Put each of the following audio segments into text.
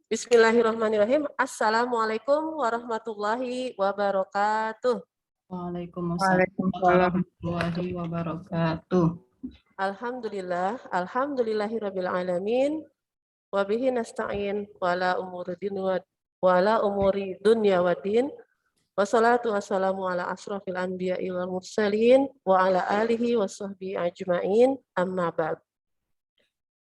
Bismillahirrahmanirrahim. Assalamualaikum warahmatullahi wabarakatuh. Waalaikumsalam Waalaikumsalam. warahmatullahi wabarakatuh. Alhamdulillahirabbil alamin. Wa bihi nasta'in wala umuri dunya waddin. Wassalatu wassalamu ala asrofil anbiya'i wal mursalin wa ala alihi wa sahbihi ajma'in. Amma ba'd.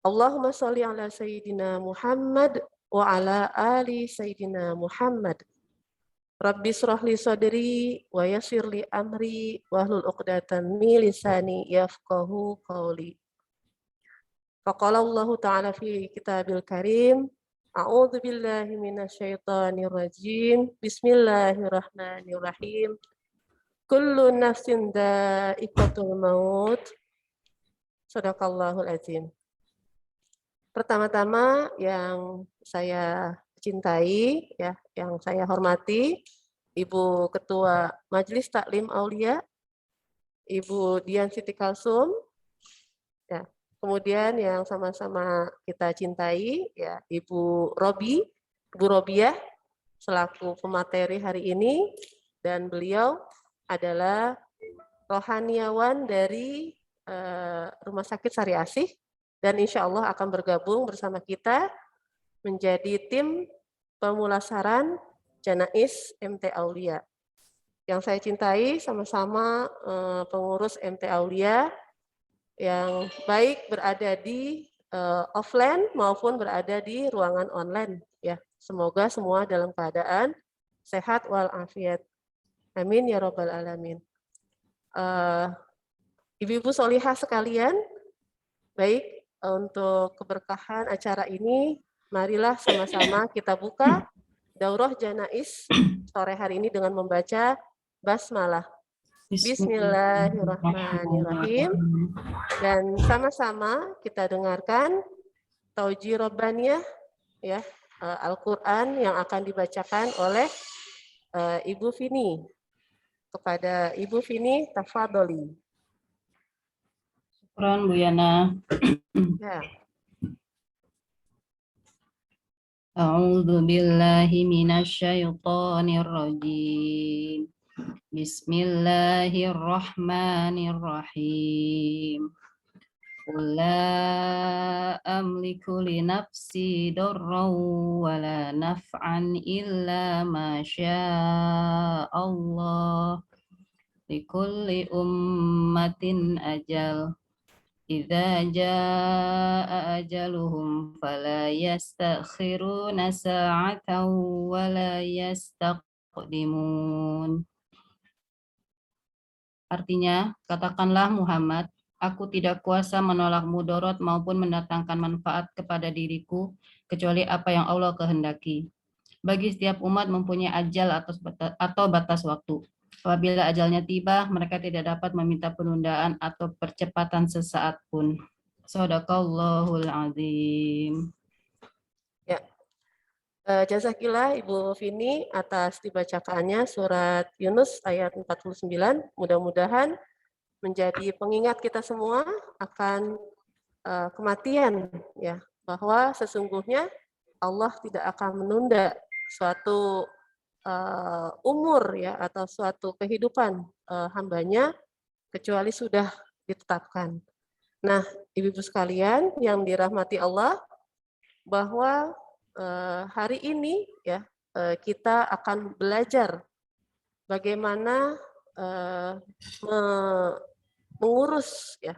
Allahumma sholli ala sayyidina Muhammad wa ala ali sayyidina Muhammad. Rabbi shrah li sadri wa yassir li amri wahlul 'uqdatam min lisani yafqahu qawli. Faqala Allah Ta'ala fi kitabil karim, a'udzu billahi minasyaitonir rajim. Bismillahirrahmanirrahim. Kullu nafsin dha'iqatul maut. Shadaqallahul azim. Pertama-tama yang saya cintai, ya, yang saya hormati, Ibu Ketua Majelis Taklim Aulia, Ibu Dian Siti Kalsum, ya. Kemudian yang sama-sama kita cintai, ya, Ibu Robiah, selaku pemateri hari ini, dan beliau adalah rohaniawan dari Rumah Sakit Sari Asih, dan insya Allah akan bergabung bersama kita menjadi tim pemulasaran Janais MT Aulia. Yang saya cintai sama-sama pengurus MT Aulia yang baik berada di offline maupun berada di ruangan online. Ya, semoga semua dalam keadaan sehat walafiat. Amin ya robbal alamin. Ibu-ibu solihah sekalian, baik. Untuk keberkahan acara ini, marilah sama-sama kita buka Daurah Janais sore hari ini dengan membaca basmalah. Bismillahirrahmanirrahim. Dan sama-sama kita dengarkan Tauji Robbaniyah, ya, Al-Quran yang akan dibacakan oleh Ibu Vini. Kepada Ibu Vini, tafadholi. Syukran Bu Yana. Ya. A'udzu billahi minasyaitonir rajim. Bismillahirrahmanirrahim. Qul la amliku li nafsi darran wa la naf'an illa ma syaa Allah. Likulli ummatin ajal. Idza jaa ajaluhum fala yastakhiruna sa'atan wa la yastaqdimun. Artinya, katakanlah Muhammad, aku tidak kuasa menolak mudarat maupun mendatangkan manfaat kepada diriku kecuali apa yang Allah kehendaki. Bagi setiap umat mempunyai ajal atau batas waktu. Apabila ajalnya tiba, mereka tidak dapat meminta penundaan atau percepatan sesaat pun. Shadaqallahul azim. Ya. Jazakillah Ibu Vini atas dibacakannya surat Yunus ayat 49. Mudah-mudahan menjadi pengingat kita semua akan kematian, ya, bahwa sesungguhnya Allah tidak akan menunda suatu umur, ya, atau suatu kehidupan hambanya kecuali sudah ditetapkan. Nah, ibu-ibu sekalian yang dirahmati Allah, bahwa hari ini, ya, kita akan belajar bagaimana mengurus, ya,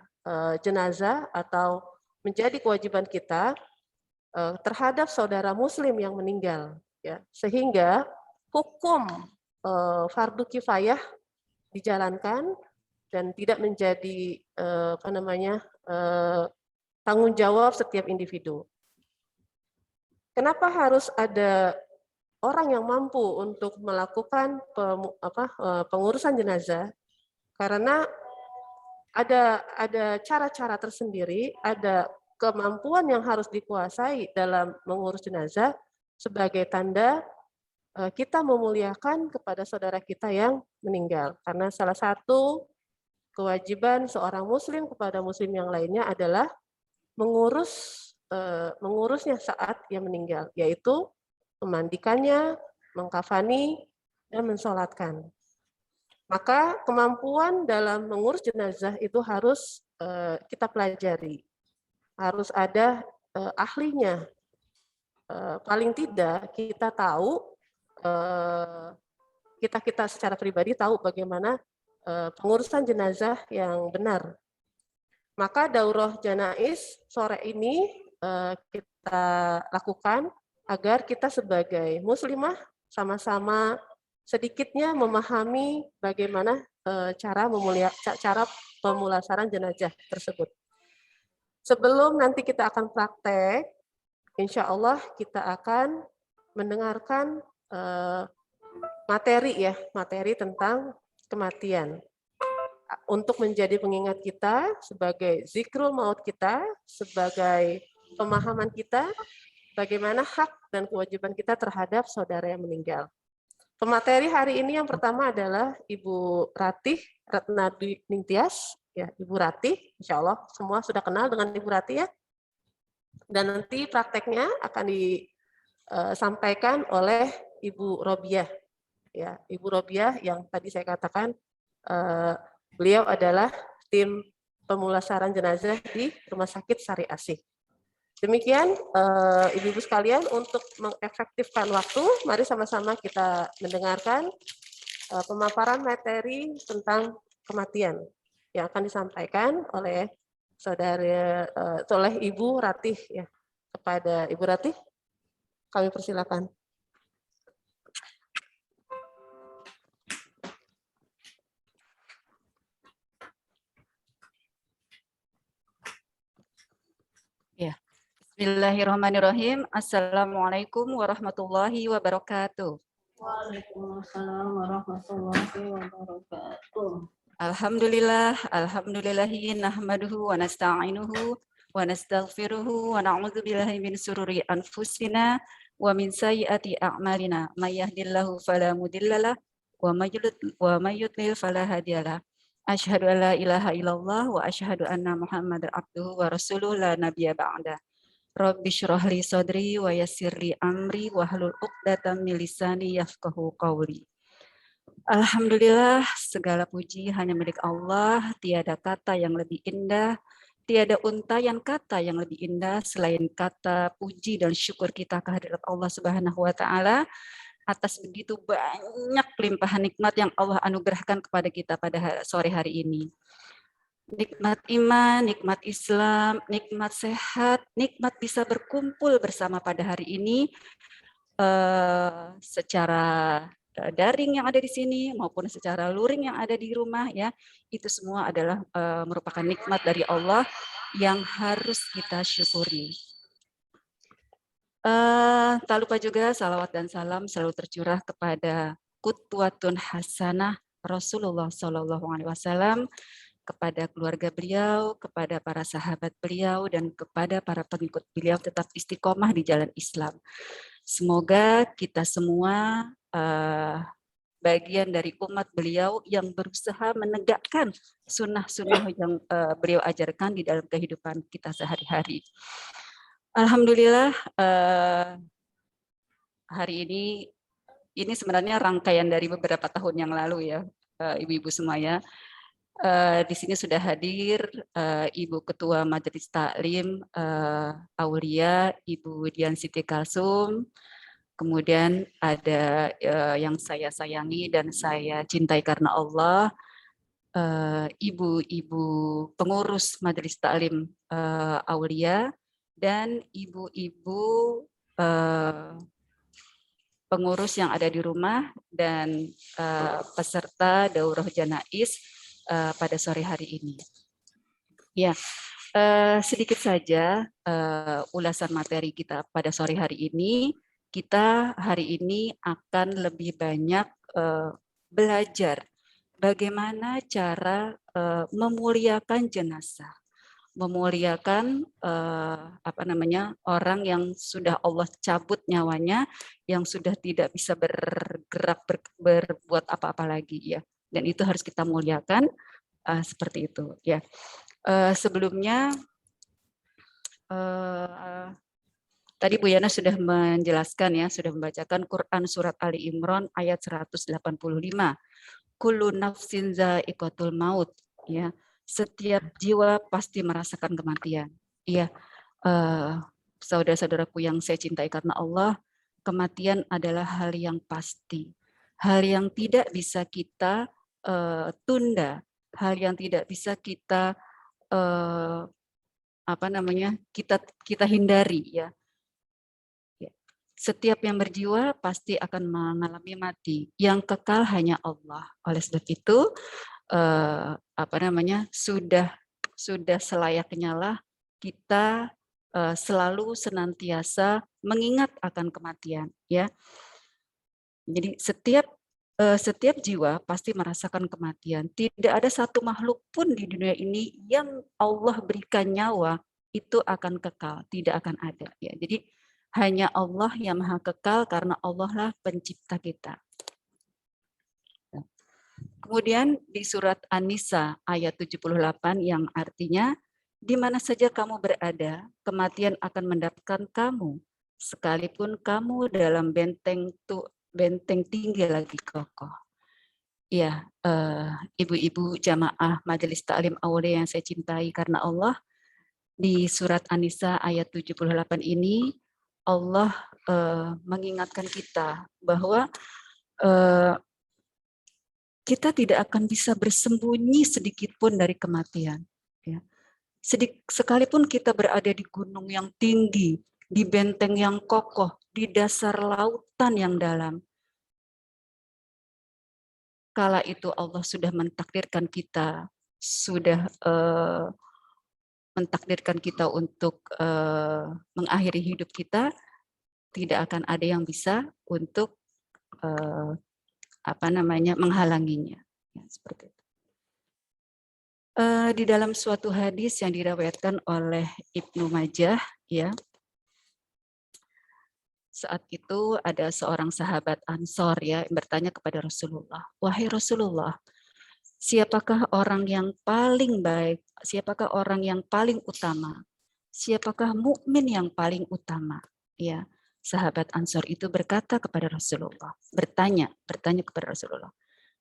jenazah atau menjadi kewajiban kita terhadap saudara Muslim yang meninggal, ya, sehingga hukum fardu kifayah dijalankan dan tidak menjadi tanggung jawab setiap individu. Kenapa harus ada orang yang mampu untuk melakukan pengurusan jenazah? Karena ada cara-cara tersendiri, ada kemampuan yang harus dikuasai dalam mengurus jenazah sebagai tanda kita memuliakan kepada saudara kita yang meninggal. Karena salah satu kewajiban seorang muslim kepada muslim yang lainnya adalah mengurus mengurusnya saat ia meninggal, yaitu memandikannya, mengkafani, dan mensolatkan. Maka kemampuan dalam mengurus jenazah itu harus kita pelajari. Harus ada ahlinya. Paling tidak kita tahu, kita secara pribadi tahu bagaimana pengurusan jenazah yang benar. Maka daurah janais sore ini kita lakukan agar kita sebagai muslimah sama-sama sedikitnya memahami bagaimana cara pemulasaran jenazah tersebut. Sebelum nanti kita akan praktek, insya Allah kita akan mendengarkan materi tentang kematian. Untuk menjadi pengingat kita, sebagai zikrul maut kita, sebagai pemahaman kita, bagaimana hak dan kewajiban kita terhadap saudara yang meninggal. Pemateri hari ini yang pertama adalah Ibu Ratih Ratnadi Ningtyas, ya Ibu Ratih, insya Allah semua sudah kenal dengan Ibu Ratih ya. Dan nanti prakteknya akan disampaikan oleh Ibu Robiah, ya Ibu Robiah yang tadi saya katakan beliau adalah tim pemulasaran jenazah di Rumah Sakit Sari Asih. Demikian ibu-ibu sekalian, untuk mengefektifkan waktu, mari sama-sama kita mendengarkan pemaparan materi tentang kematian yang akan disampaikan oleh oleh Ibu Ratih ya. Kepada Ibu Ratih, kami persilakan. Ya. Bismillahirrahmanirrahim. Assalamualaikum warahmatullahi wabarakatuh. Waalaikumsalam warahmatullahi wabarakatuh. Alhamdulillahi nahmaduhu wa nasta'inuhu wa nastaghfiruhu wa na'udzu billahi min sururi anfusina wa min sayyiati a'malina. May yahdihillahu fala mudhillalah wa may yudlil fala hadiyalah. Asyhadu an la ilaha illallah wa asyhadu anna Muhammadar abduhu wa rasuluhu la nabiyya ba'da. Rabbi syrah li sadri wa yassir li amri wa hlul 'uqdatam min lisani yafqahu qawli. Alhamdulillah, segala puji hanya milik Allah, tiada kata yang lebih indah, tiada untayan kata yang lebih indah selain kata puji dan syukur kita kehadirat Allah Subhanahu wa taala atas begitu banyak limpahan nikmat yang Allah anugerahkan kepada kita pada sore hari ini. Nikmat iman, nikmat Islam, nikmat sehat, nikmat bisa berkumpul bersama pada hari ini secara daring yang ada di sini maupun secara luring yang ada di rumah ya. Itu semua adalah merupakan nikmat dari Allah yang harus kita syukuri. Tak lupa juga salawat dan salam selalu tercurah kepada Qudwatun Hasanah Rasulullah SAW, kepada keluarga beliau, kepada para sahabat beliau, dan kepada para pengikut beliau tetap istiqomah di jalan Islam. Semoga kita semua bagian dari umat beliau yang berusaha menegakkan sunnah-sunnah yang beliau ajarkan di dalam kehidupan kita sehari-hari. Alhamdulillah, hari ini sebenarnya rangkaian dari beberapa tahun yang lalu ya, ibu-ibu semua ya. Di sini sudah hadir Ibu Ketua Majelis Taklim Aulia, Ibu Dian Siti Kalsum, kemudian ada yang saya sayangi dan saya cintai karena Allah, ibu-ibu pengurus Majelis Taklim Aulia, dan ibu-ibu pengurus yang ada di rumah dan peserta daurah janais pada sore hari ini. Ya, sedikit saja ulasan materi kita pada sore hari ini. Kita hari ini akan lebih banyak belajar bagaimana cara memuliakan jenazah, memuliakan orang yang sudah Allah cabut nyawanya, yang sudah tidak bisa bergerak berbuat apa-apa lagi ya, dan itu harus kita muliakan seperti itu ya. Sebelumnya Tadi Bu Yana sudah menjelaskan ya, sudah membacakan Quran surat Ali Imran ayat 185. Kullu nafsin za'iqatul maut, ya. Setiap jiwa pasti merasakan kematian. Iya, saudara-saudaraku yang saya cintai karena Allah, kematian adalah hal yang pasti. Hal yang tidak bisa kita tunda, hal yang tidak bisa kita kita hindari, ya. Setiap yang berjiwa pasti akan mengalami mati. Yang kekal hanya Allah. Oleh sebab itu, sudah selayaknya lah kita selalu senantiasa mengingat akan kematian. Ya, jadi setiap jiwa pasti merasakan kematian. Tidak ada satu makhluk pun di dunia ini yang Allah berikan nyawa itu akan kekal, tidak akan ada. Ya, jadi hanya Allah yang maha kekal karena Allah lah pencipta kita. Kemudian di surat An-Nisa ayat 78 yang artinya, di mana saja kamu berada, kematian akan mendapatkan kamu, sekalipun kamu dalam benteng tinggi lagi kokoh. Ya, ibu-ibu jamaah Majelis Ta'lim Aulia yang saya cintai karena Allah, di surat An-Nisa ayat 78 ini, Allah mengingatkan kita bahwa kita tidak akan bisa bersembunyi sedikit pun dari kematian. Ya. Sekalipun kita berada di gunung yang tinggi, di benteng yang kokoh, di dasar lautan yang dalam, kala itu Allah sudah mentakdirkan kita, mentakdirkan kita untuk mengakhiri hidup kita, tidak akan ada yang bisa untuk menghalanginya. Ya, seperti itu. Di dalam suatu hadis yang diriwayatkan oleh Ibnu Majah, ya, saat itu ada seorang sahabat Ansor ya bertanya kepada Rasulullah, wahai Rasulullah, siapakah orang yang paling baik? Siapakah orang yang paling utama? Siapakah mukmin yang paling utama? Ya, sahabat Ansor itu berkata kepada Rasulullah, bertanya kepada Rasulullah,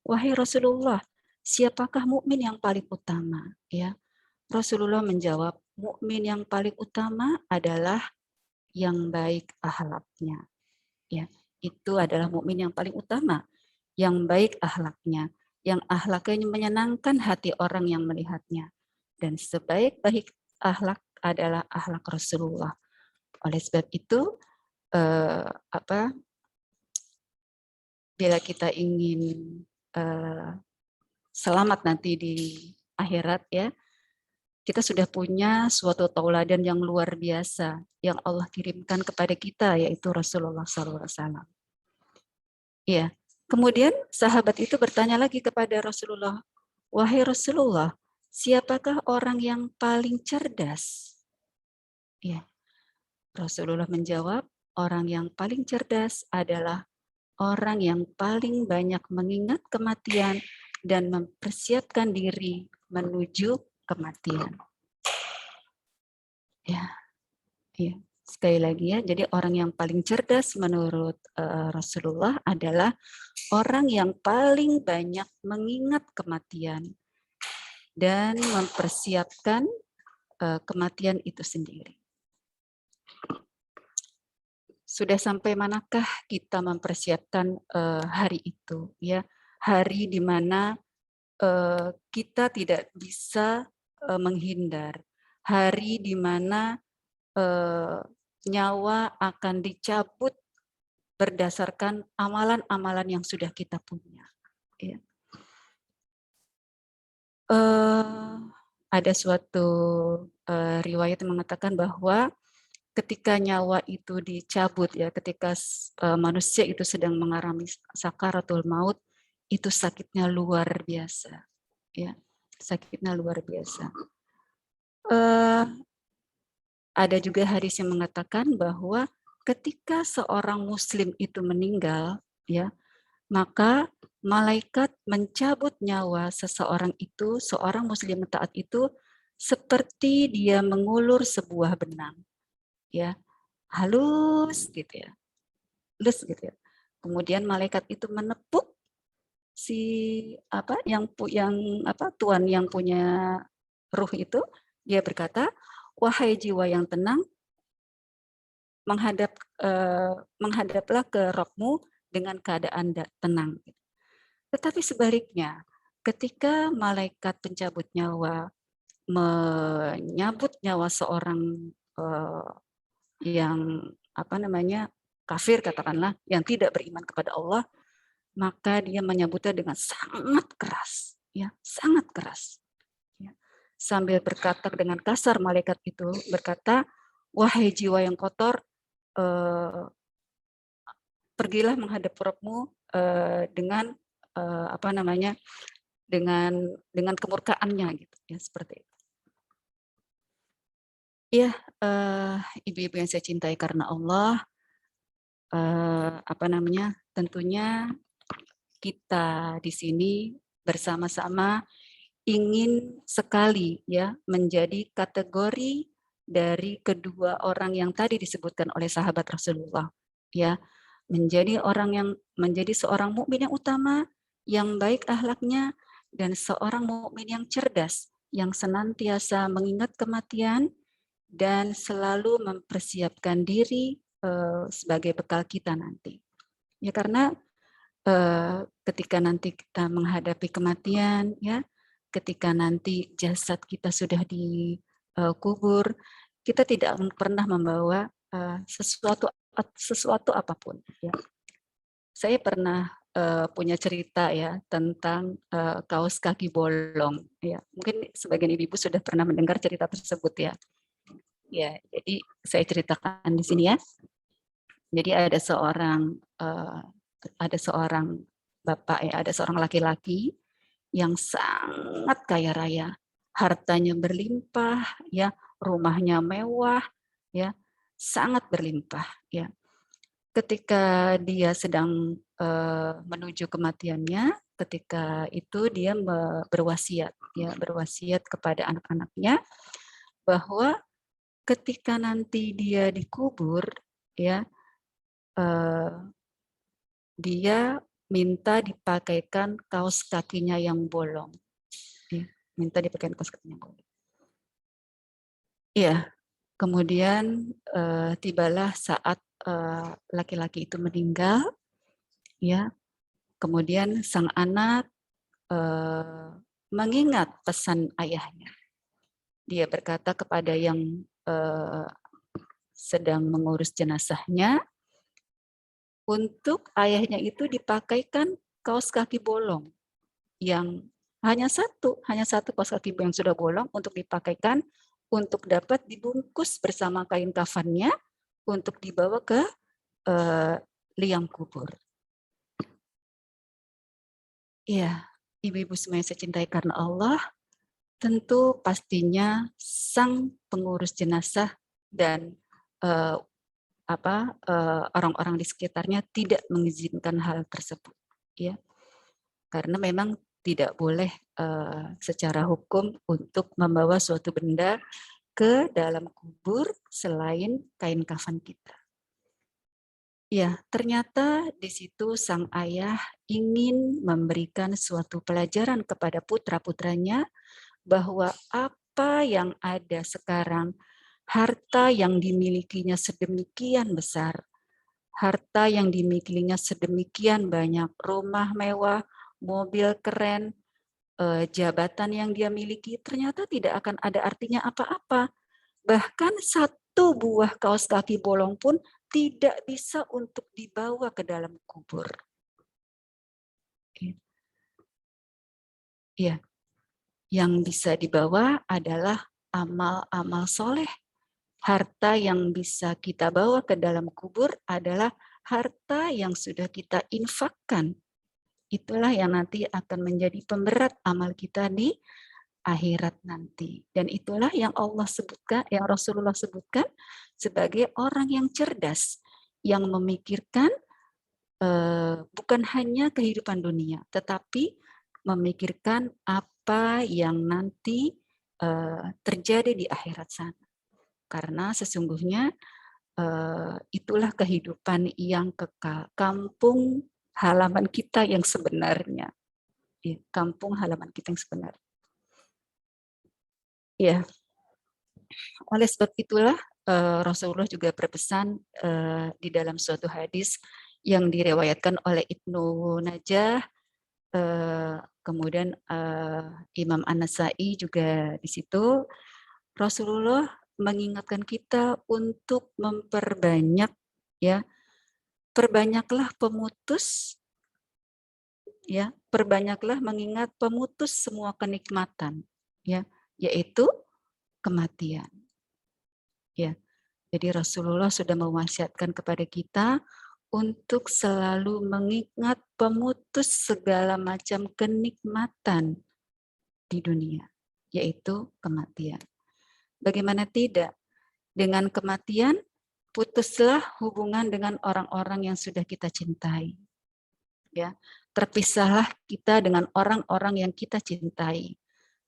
wahai Rasulullah, siapakah mukmin yang paling utama? Ya, Rasulullah menjawab, mukmin yang paling utama adalah yang baik akhlaknya. Ya, itu adalah mukmin yang paling utama, yang baik akhlaknya, yang akhlaknya menyenangkan hati orang yang melihatnya. Dan sebaik-baik akhlak adalah akhlak Rasulullah. Oleh sebab itu, bila kita ingin selamat nanti di akhirat, ya, kita sudah punya suatu tauladan yang luar biasa yang Allah kirimkan kepada kita, yaitu Rasulullah SAW. Ya, kemudian sahabat itu bertanya lagi kepada Rasulullah, wahai Rasulullah, siapakah orang yang paling cerdas? Ya, Rasulullah menjawab, orang yang paling cerdas adalah orang yang paling banyak mengingat kematian dan mempersiapkan diri menuju kematian. Ya, sekali lagi ya, jadi orang yang paling cerdas menurut Rasulullah adalah orang yang paling banyak mengingat kematian dan mempersiapkan kematian itu sendiri. Sudah sampai manakah kita mempersiapkan hari itu, ya, hari di mana kita tidak bisa menghindar, hari di mana nyawa akan dicabut berdasarkan amalan-amalan yang sudah kita punya. Ya. Ada suatu riwayat yang mengatakan bahwa ketika nyawa itu dicabut, ya, ketika manusia itu sedang mengalami sakaratul maut, itu sakitnya luar biasa, ya, sakitnya luar biasa. Ada juga hadis yang mengatakan bahwa ketika seorang muslim itu meninggal, ya, maka malaikat mencabut nyawa seseorang itu, seorang muslim taat itu, seperti dia mengulur sebuah benang, ya, halus gitu ya, halus gitu ya. Kemudian malaikat itu menepuk si tuan yang punya ruh itu, dia berkata, wahai jiwa yang tenang, menghadaplah ke Rabbmu dengan keadaan tenang. Tetapi sebaliknya, ketika malaikat pencabut nyawa menyabut nyawa seorang yang kafir katakanlah, yang tidak beriman kepada Allah, maka dia menyambutnya dengan sangat keras, ya, sangat keras. Ya. Sambil berkata dengan kasar, malaikat itu berkata, wahai jiwa yang kotor, pergilah menghadap Rabbmu dengan dengan kemurkaannya gitu ya, seperti itu. Ya, ibu-ibu yang saya cintai karena Allah, tentunya kita di sini bersama-sama ingin sekali ya menjadi kategori dari kedua orang yang tadi disebutkan oleh sahabat Rasulullah, ya, menjadi seorang mukmin yang utama, yang baik akhlaknya, dan seorang mukmin yang cerdas, yang senantiasa mengingat kematian dan selalu mempersiapkan diri sebagai bekal kita nanti. Ya, karena ketika nanti kita menghadapi kematian, ya, ketika nanti jasad kita sudah dikubur, kita tidak pernah membawa sesuatu apapun. Ya. Saya pernah punya cerita ya tentang kaos kaki bolong. Ya, mungkin sebagian ibu-ibu sudah pernah mendengar cerita tersebut ya. Ya, jadi saya ceritakan di sini ya. Jadi ada seorang bapak ya, ada seorang laki-laki yang sangat kaya raya, hartanya berlimpah, ya, rumahnya mewah, ya, sangat berlimpah, ya. Ketika dia sedang menuju kematiannya, ketika itu dia berwasiat, ya, berwasiat kepada anak-anaknya bahwa ketika nanti dia dikubur, ya, dia minta dipakaikan kaos kakinya yang bolong. Ya, minta dipakaikan kaos kakinya yang bolong. Iya, kemudian tibalah saat laki-laki itu meninggal, ya. Kemudian sang anak mengingat pesan ayahnya. Dia berkata kepada yang sedang mengurus jenazahnya, untuk ayahnya itu dipakaikan kaos kaki bolong yang hanya satu kaos kaki yang sudah bolong untuk dipakaikan untuk dapat dibungkus bersama kain kafannya untuk dibawa ke liang kubur. Ya, ibu-ibu semua yang saya cintai karena Allah, tentu pastinya sang pengurus jenazah dan orang-orang di sekitarnya tidak mengizinkan hal tersebut, ya, karena memang tidak boleh secara hukum untuk membawa suatu benda ke dalam kubur selain kain kafan kita. Ya, ternyata di situ sang ayah ingin memberikan suatu pelajaran kepada putra-putranya bahwa apa yang ada sekarang, harta yang dimilikinya sedemikian besar, harta yang dimilikinya sedemikian banyak, rumah mewah, mobil keren, jabatan yang dia miliki, ternyata tidak akan ada artinya apa-apa. Bahkan satu buah kaos kaki bolong pun tidak bisa untuk dibawa ke dalam kubur. Ya, yang bisa dibawa adalah amal-amal soleh. Harta yang bisa kita bawa ke dalam kubur adalah harta yang sudah kita infakkan. Itulah yang nanti akan menjadi pemberat amal kita di akhirat nanti. Dan itulah yang Allah sebutkan, yang Rasulullah sebutkan sebagai orang yang cerdas, yang memikirkan bukan hanya kehidupan dunia, tetapi memikirkan apa yang nanti terjadi di akhirat sana. Karena sesungguhnya itulah kehidupan yang kekal, kampung halaman kita yang sebenarnya. Ya, kampung halaman kita yang sebenarnya. Ya, oleh sebab itulah Rasulullah juga berpesan di dalam suatu hadis yang diriwayatkan oleh Ibnu Najah, kemudian Imam An-Nasa'i juga di situ. Rasulullah mengingatkan kita untuk memperbanyak, ya, perbanyaklah pemutus, ya, perbanyaklah mengingat pemutus semua kenikmatan, ya, yaitu kematian. Ya, jadi Rasulullah sudah mewasiatkan kepada kita untuk selalu mengingat pemutus segala macam kenikmatan di dunia, yaitu kematian. Bagaimana tidak? Dengan kematian, putuslah hubungan dengan orang-orang yang sudah kita cintai. Ya, terpisahlah kita dengan orang-orang yang kita cintai.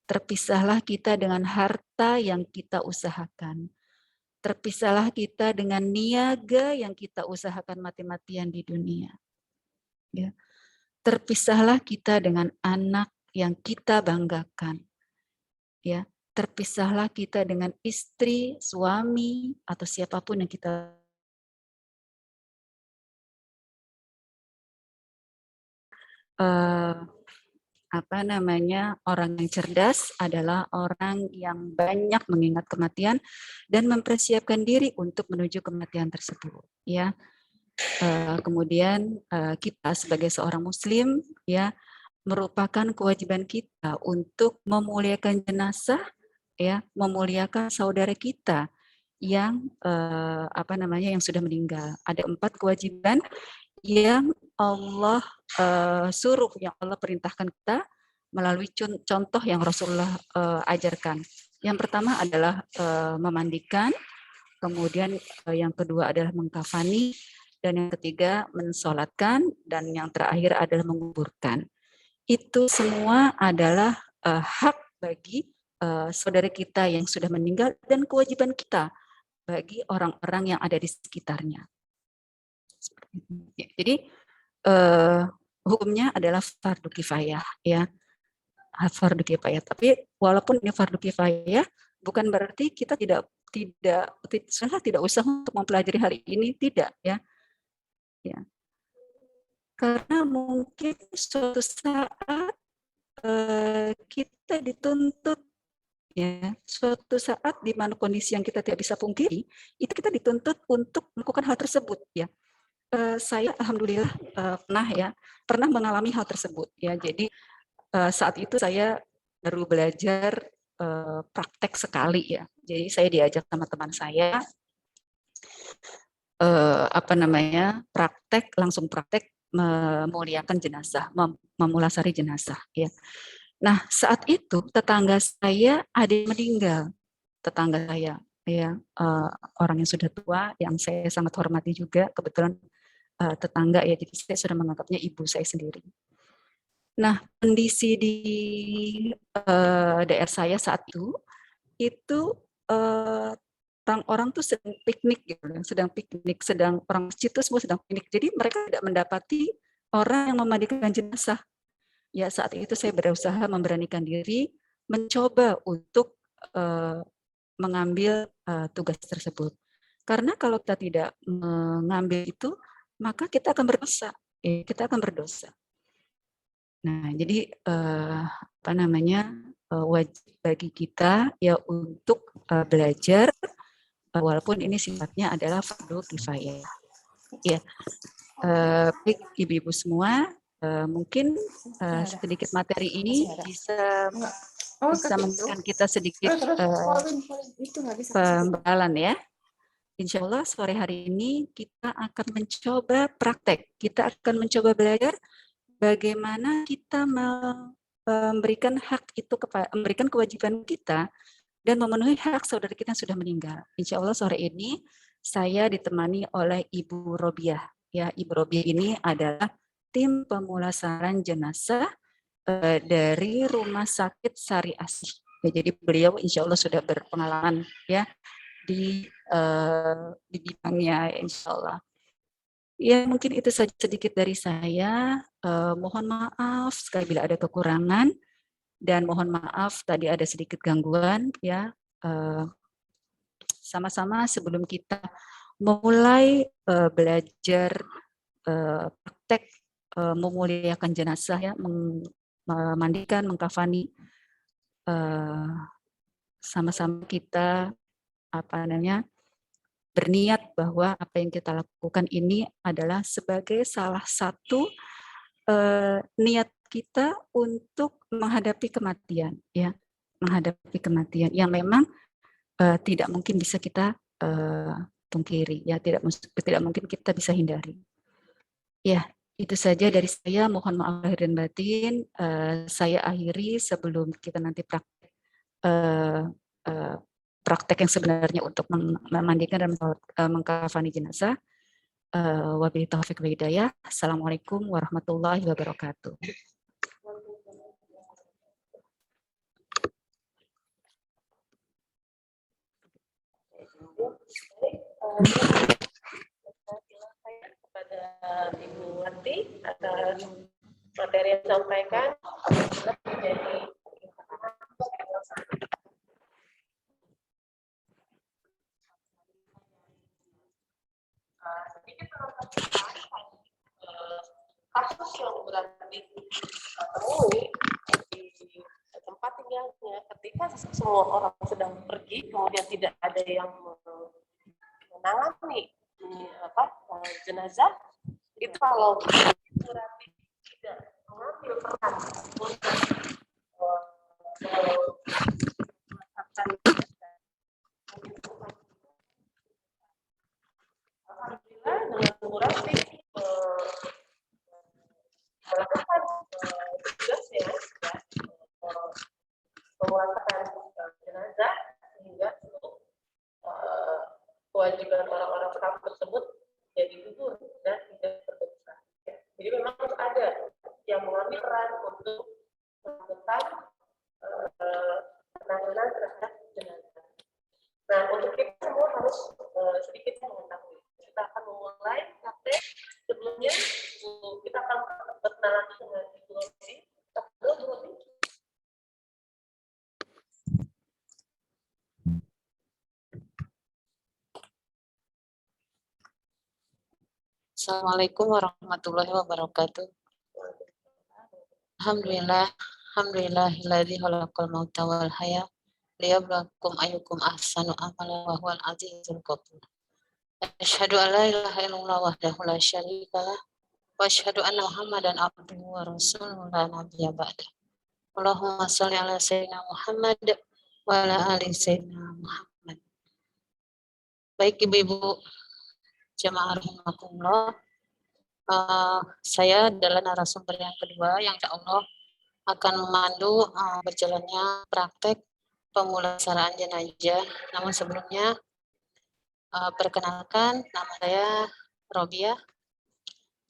Terpisahlah kita dengan harta yang kita usahakan. Terpisahlah kita dengan niaga yang kita usahakan mati-matian di dunia. Ya. Terpisahlah kita dengan anak yang kita banggakan. Ya. Terpisahlah kita dengan istri, suami, atau siapapun yang kita orang yang cerdas adalah orang yang banyak mengingat kematian dan mempersiapkan diri untuk menuju kematian tersebut. Ya, kemudian kita sebagai seorang Muslim, ya, merupakan kewajiban kita untuk memuliakan jenazah, ya, memuliakan saudara kita yang yang sudah meninggal. Ada 4 kewajiban yang Allah suruh, yang Allah perintahkan kita melalui contoh yang Rasulullah ajarkan. Yang pertama adalah memandikan, kemudian yang kedua adalah mengkafani, dan yang ketiga mensolatkan, dan yang terakhir adalah menguburkan. Itu semua adalah hak bagi saudara kita yang sudah meninggal dan kewajiban kita bagi orang-orang yang ada di sekitarnya. Jadi hukumnya adalah fardu kifayah, ya, fardu kifayah. Tapi walaupun ini fardu kifayah, bukan berarti kita tidak usah untuk mempelajari hari ini, tidak, ya. Ya. Karena mungkin suatu saat kita dituntut, ya, suatu saat di mana kondisi yang kita tidak bisa pungkiri, itu kita dituntut untuk melakukan hal tersebut, ya. Saya alhamdulillah pernah mengalami hal tersebut, ya. Jadi saat itu saya baru belajar praktek sekali, ya. Jadi saya diajak sama teman saya langsung praktek memuliakan jenazah, memulasari jenazah, ya. Nah, saat itu tetangga saya ada yang meninggal, tetangga saya, ya, orang yang sudah tua yang saya sangat hormati juga, kebetulan tetangga, ya, jadi saya sudah menganggapnya ibu saya sendiri. Nah, kondisi di daerah saya saat itu orang tuh sedang piknik, gitu, sedang orang masjid itu semua sedang piknik. Jadi mereka tidak mendapati orang yang memandikan jenazah. Ya, saat itu saya berusaha memberanikan diri, mencoba untuk mengambil tugas tersebut. Karena kalau kita tidak mengambil itu, maka kita akan berdosa. Berdosa. Nah, jadi wajib bagi kita, ya, untuk belajar, walaupun ini sifatnya adalah fardu kifayah. Ya, baik ibu-ibu semua, mungkin sedikit materi ini bisa memberikan kita sedikit pembekalan, ya. Insya Allah sore hari ini kita akan mencoba praktek, kita akan mencoba belajar bagaimana kita memberikan memberikan kewajiban kita dan memenuhi hak saudara kita yang sudah meninggal. Insya Allah sore ini saya ditemani oleh Ibu Robiah. Ya, Ibu Robiah ini adalah tim pemulasaran jenazah dari Rumah Sakit Sari Asih. Ya, jadi beliau insya Allah sudah berpengalaman ya di bidangnya insya Allah. Ya, mungkin itu saja sedikit dari saya. Mohon maaf sekali bila ada kekurangan dan mohon maaf tadi ada sedikit gangguan ya. Sama-sama sebelum kita memulai belajar praktek memuliakan jenazah ya, memandikan, mengkafani, sama-sama kita berniat bahwa apa yang kita lakukan ini adalah sebagai salah satu niat kita untuk menghadapi kematian, ya, menghadapi kematian yang memang tidak mungkin bisa kita pungkiri, ya, tidak mungkin kita bisa hindari. Ya, itu saja dari saya. Mohon maaf lahir dan batin. Saya akhiri sebelum kita nanti praktek yang sebenarnya untuk memandikan dan mengkafani jenazah. Wabillahi taufiq wal hidayah. Assalamualaikum warahmatullahi wabarakatuh. Kepada Ibu Wati atas materi yang disampaikan. Jadi sedikit kasus yang berarti temui di tempat tinggalnya ketika semua orang sedang pergi, kemudian tidak ada yang menangani jenazah, itu kalau berarti tidak mengambil peran untuk alhamdulillah dengan durasi melakukan tugasnya menguatkan jenazah sehingga untuk kewajiban orang-orang tetap tersebut jadi gugur dan tidak terdosa. Jadi memang harus ada yang mengambil peran untuk melakukan penanganan terhadap jenazah. Nah, untuk kita semua harus sedikit mengetahui. Kita akan memulai praktek. Sebelumnya kita akan berkenalan dengan Ibu Rosi. Assalamualaikum warahmatullahi wabarakatuh. Alhamdulillahilladzi khalaqal mauta wal haya liyabluwakum ayyukum ahsanu amala wa huwal azizul ghafur. Asyhadu an la ilaha illallah wahdahu la syarikalah wa asyhadu anna Muhammadan abduhu wa rasuluhu la nabiyya ba'da. Allahumma shalli ala sayyidina Muhammad wa ala ali sayyidina Muhammad. Baik Ibu-ibu jemaah rahimakumullah, saya adalah narasumber yang kedua yang insya Allah akan memandu berjalannya praktek pemulasaraan jenazah. Namun sebelumnya perkenalkan, nama saya Robiah.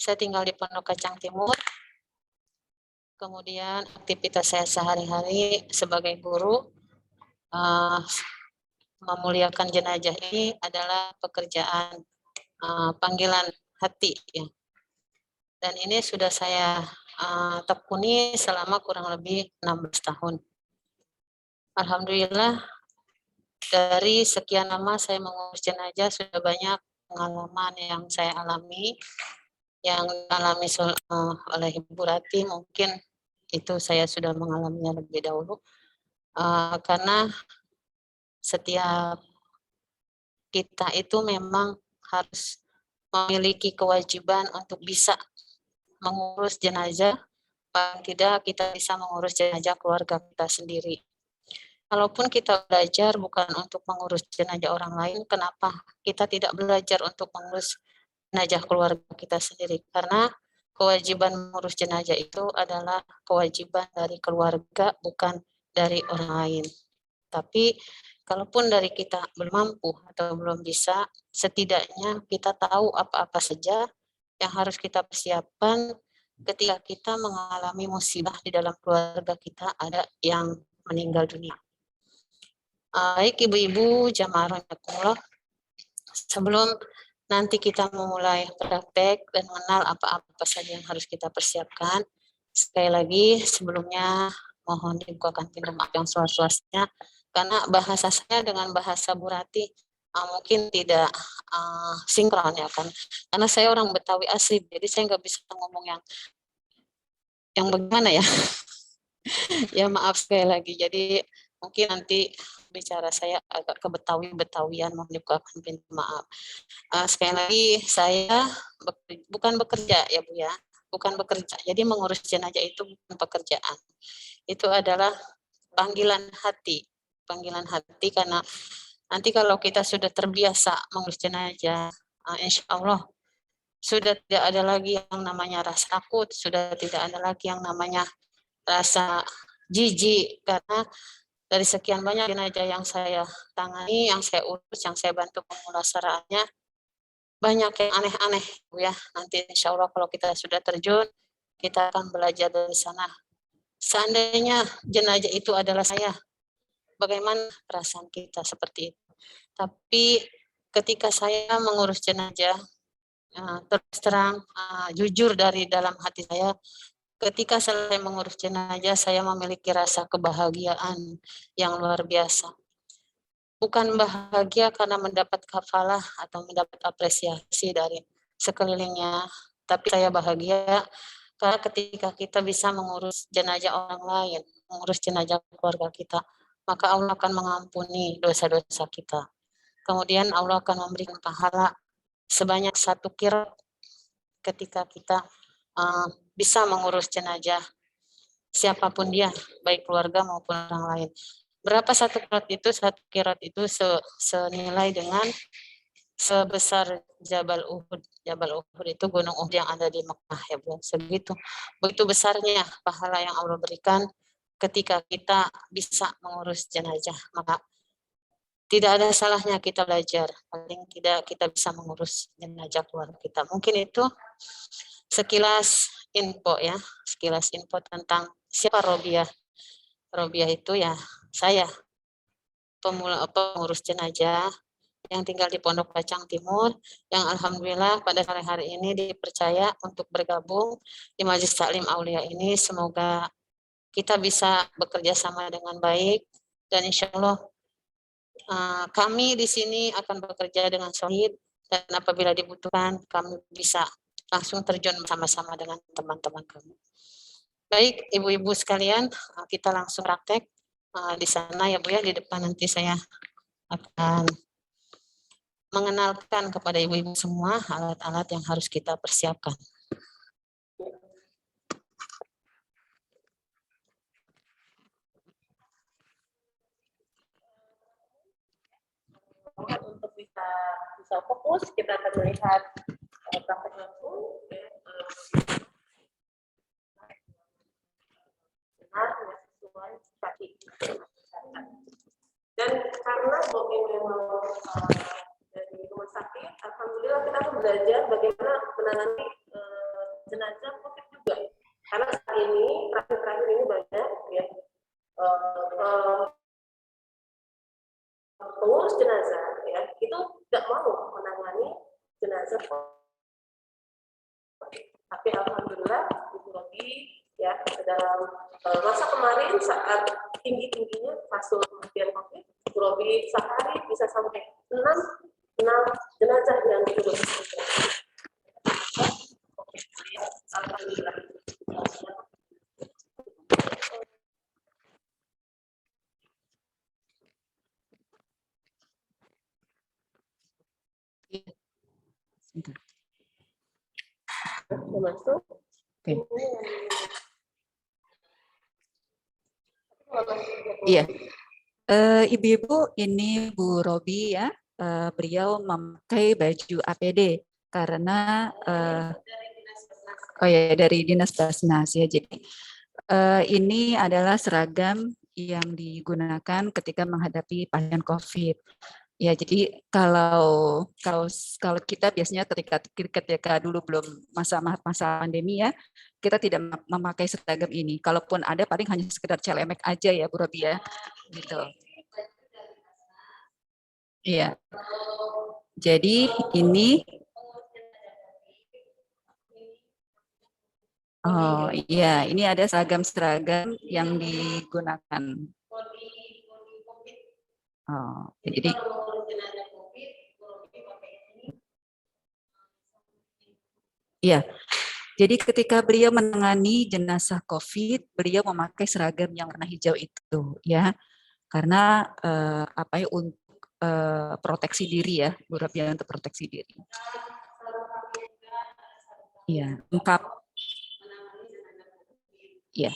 Saya tinggal di Pondok Kacang Timur. Kemudian aktivitas saya sehari-hari sebagai guru, memuliakan jenazah ini adalah pekerjaan panggilan hati, ya. Dan ini sudah saya tekuni selama kurang lebih 16 tahun. Alhamdulillah, dari sekian lama saya mengurus jenazah sudah banyak pengalaman yang saya alami, yang dialami oleh Ibu Rati, mungkin itu saya sudah mengalaminya lebih dahulu, karena setiap kita itu memang harus memiliki kewajiban untuk bisa mengurus jenazah, paling tidak kita bisa mengurus jenazah keluarga kita sendiri. Kalaupun kita belajar bukan untuk mengurus jenazah orang lain, kenapa kita tidak belajar untuk mengurus jenazah keluarga kita sendiri? Karena kewajiban mengurus jenazah itu adalah kewajiban dari keluarga, bukan dari orang lain. Tapi kalaupun dari kita belum mampu atau belum bisa, setidaknya kita tahu apa-apa saja yang harus kita persiapkan ketika kita mengalami musibah di dalam keluarga kita ada yang meninggal dunia. Baik ibu-ibu jamaah rahimakumullah, sebelum nanti kita memulai praktek dan mengenal apa-apa saja yang harus kita persiapkan, sekali lagi sebelumnya mohon dibukakan pintu maaf yang seluas-luasnya karena bahasa saya dengan bahasa Bu Rati mungkin tidak sinkron ya kan, karena saya orang Betawi asli, jadi saya nggak bisa ngomong yang bagaimana ya. Ya maaf sekali lagi, jadi mungkin nanti bicara saya agak ke Betawian, mohon dibukakan pintu maaf. Sekali lagi saya bukan bekerja ya Bu ya, bukan bekerja. Jadi mengurus jenazah itu bukan pekerjaan. Itu adalah panggilan hati karena nanti kalau kita sudah terbiasa mengurus jenazah, insya Allah sudah tidak ada lagi yang namanya rasa takut, sudah tidak ada lagi yang namanya rasa jijik, karena dari sekian banyak jenazah yang saya tangani, yang saya urus, yang saya bantu pemulasaraannya, banyak yang aneh-aneh ya. Nanti insya Allah kalau kita sudah terjun, kita akan belajar dari sana. Seandainya jenazah itu adalah saya, bagaimana perasaan kita seperti itu. Tapi ketika saya mengurus jenazah, terus terang, jujur dari dalam hati saya, ketika saya mengurus jenazah, saya memiliki rasa kebahagiaan yang luar biasa. Bukan bahagia karena mendapat kafalah atau mendapat apresiasi dari sekelilingnya, tapi saya bahagia karena ketika kita bisa mengurus jenazah orang lain, mengurus jenazah keluarga kita, maka Allah akan mengampuni dosa-dosa kita. Kemudian Allah akan memberikan pahala sebanyak 1 qirat ketika kita bisa mengurus jenazah siapapun dia, baik keluarga maupun orang lain. Berapa 1 qirat itu? 1 qirat itu senilai dengan sebesar Jabal Uhud. Jabal Uhud itu gunung Uhud yang ada di Mekah ya Bu. Segitu. Begitu besarnya pahala yang Allah berikan ketika kita bisa mengurus jenazah. Maka tidak ada salahnya kita belajar, paling tidak kita bisa mengurus jenazah keluarga kita. Mungkin itu sekilas info ya, sekilas info tentang siapa Robiah. Robiah itu ya saya, pengurus jenazah yang tinggal di Pondok Kacang Timur, yang alhamdulillah pada sore hari ini dipercaya untuk bergabung di Majelis Taklim Aulia ini. Semoga kita bisa bekerja sama dengan baik dan insya Allah kami di sini akan bekerja dengan solid dan apabila dibutuhkan kami bisa langsung terjun bersama-sama dengan teman-teman kami. Baik, ibu-ibu sekalian, kita langsung praktek di sana ya Bu ya, di depan nanti saya akan mengenalkan kepada ibu-ibu semua alat-alat yang harus kita persiapkan. Untuk bisa fokus, kita akan melihat praktek langsung. Benar, sesuai kaki. Dan karena Bobi memang dari rumah sakit, alhamdulillah kita akan belajar bagaimana menangani jenazah COVID juga. Karena saat ini, terakhir-terakhir ini banyak ya pengurus jenazah ya itu tidak mau menangani jenazah COVID. Tapi alhamdulillah Ibu Robi ya dalam masa kemarin saat tinggi-tingginya kasus kematian COVID, Ibu Robi sehari bisa sampai 6 jenazah yang diurus. Alhamdulillah. Masuk. Oke. Iya. Ibu-ibu, ini Bu Robi ya, beliau memakai baju APD karena dari Dinas Basnas ya. Jadi ini adalah seragam yang digunakan ketika menghadapi pasien COVID. Ya, jadi kalau kita biasanya ketika dulu belum masa pandemi ya, kita tidak memakai seragam ini. Kalaupun ada paling hanya sekedar celemek aja ya Bu Robi ya. Gitu. Iya. Jadi ini iya, ini ada seragam-seragam yang digunakan. Jadi iya. Jadi ketika beliau menangani jenazah COVID, beliau memakai seragam yang warna hijau itu, ya, karena untuk proteksi diri ya, beberapa untuk proteksi diri. Iya, lengkap. Iya.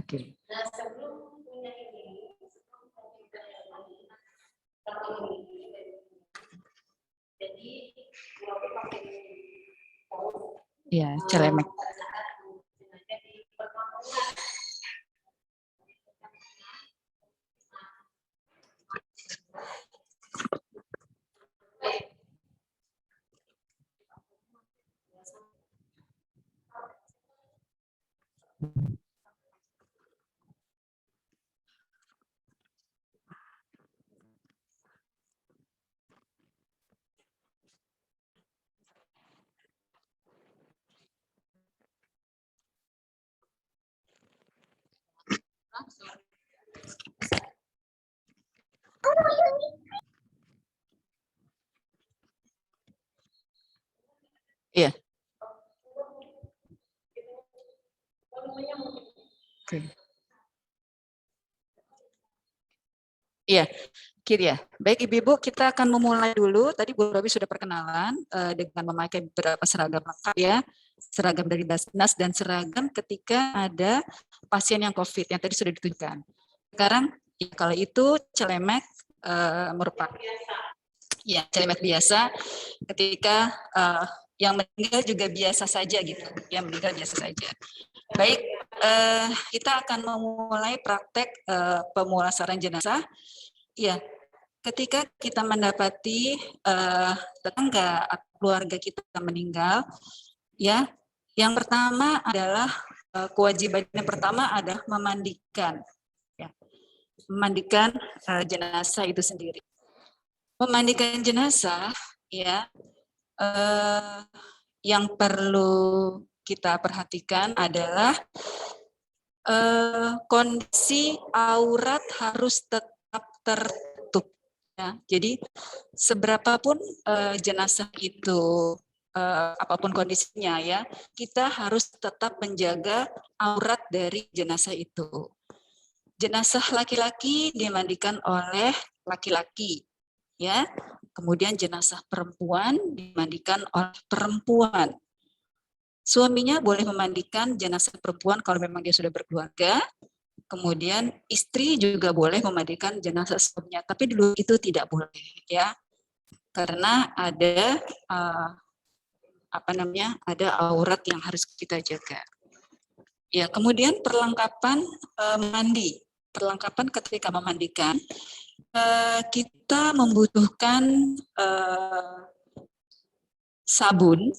Oke. Iya, celemek. Iya. Oke. Iya, kiri ya. Baik Ibu-Ibu, kita akan memulai dulu. Tadi Bu Robi sudah perkenalan dengan memakai beberapa seragam lengkap ya. Seragam dari Basnas dan seragam ketika ada pasien yang COVID yang tadi sudah ditunjukkan. Sekarang ya, kalau itu celemek merupakan ya celemek biasa ketika yang meninggal juga biasa saja gitu. Yang meninggal biasa saja. Baik, kita akan memulai praktek pemulasaran jenazah. Ya, ketika kita mendapati tetangga atau keluarga kita meninggal, ya, yang pertama adalah kewajiban yang pertama adalah memandikan, ya, memandikan jenazah itu sendiri. Memandikan jenazah, ya, yang perlu kita perhatikan adalah kondisi aurat harus tetap tertutup. Ya. Jadi seberapapun jenazah itu, apapun kondisinya ya, kita harus tetap menjaga aurat dari jenazah itu. Jenazah laki-laki dimandikan oleh laki-laki, ya. Kemudian jenazah perempuan dimandikan oleh perempuan. Suaminya boleh memandikan jenazah perempuan kalau memang dia sudah berkeluarga. Kemudian istri juga boleh memandikan jenazah suaminya, tapi dulu itu tidak boleh ya. Karena ada ada aurat yang harus kita jaga. Ya, kemudian perlengkapan mandi. Perlengkapan ketika memandikan kita membutuhkan sabun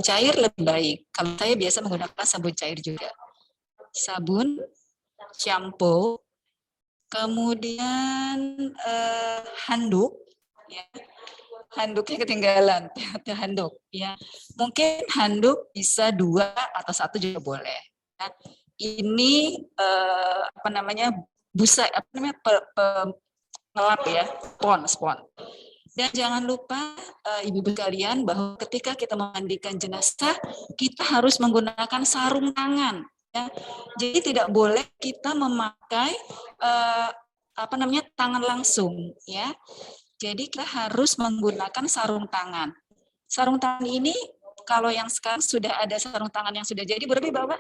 cair lebih baik. Kalau saya biasa menggunakan sabun cair juga. Sabun, shampoo, kemudian handuk, ya. Handuknya ketinggalan, handuk, ya. Mungkin handuk bisa 2 atau 1 juga boleh. Ya. Ini busa, ngelap ya, spon. Dan jangan lupa ibu-ibu kalian bahwa ketika kita memandikan jenazah, kita harus menggunakan sarung tangan. Ya. Jadi tidak boleh kita memakai tangan langsung. Ya. Jadi kita harus menggunakan sarung tangan. Sarung tangan ini kalau yang sekarang sudah ada sarung tangan yang sudah jadi, berarti Bapak?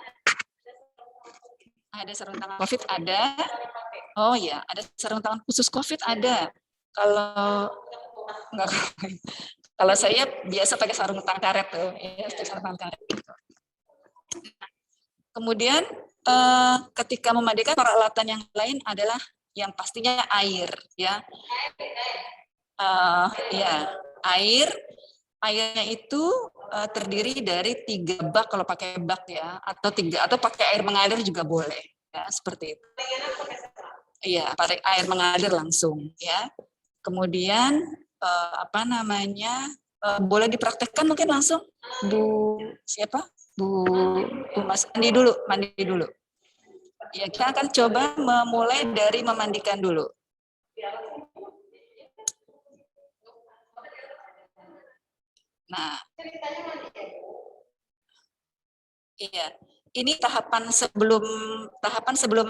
Ada sarung tangan COVID ada. Oh ya, ada sarung tangan khusus COVID ada. Kalau saya biasa pakai sarung tangan karet tuh, ya, sarung tangan karet. Kemudian ketika memandikan peralatan yang lain adalah yang pastinya air, ya. Airnya itu terdiri dari 3 bak kalau pakai bak ya, atau pakai air mengalir juga boleh ya, seperti itu. Iya, pakai air mengalir langsung ya. Kemudian boleh dipraktekkan mungkin langsung Bu Mas mandi dulu. Ya, kita akan coba memulai dari memandikan dulu. Nah, iya, ini tahapan sebelum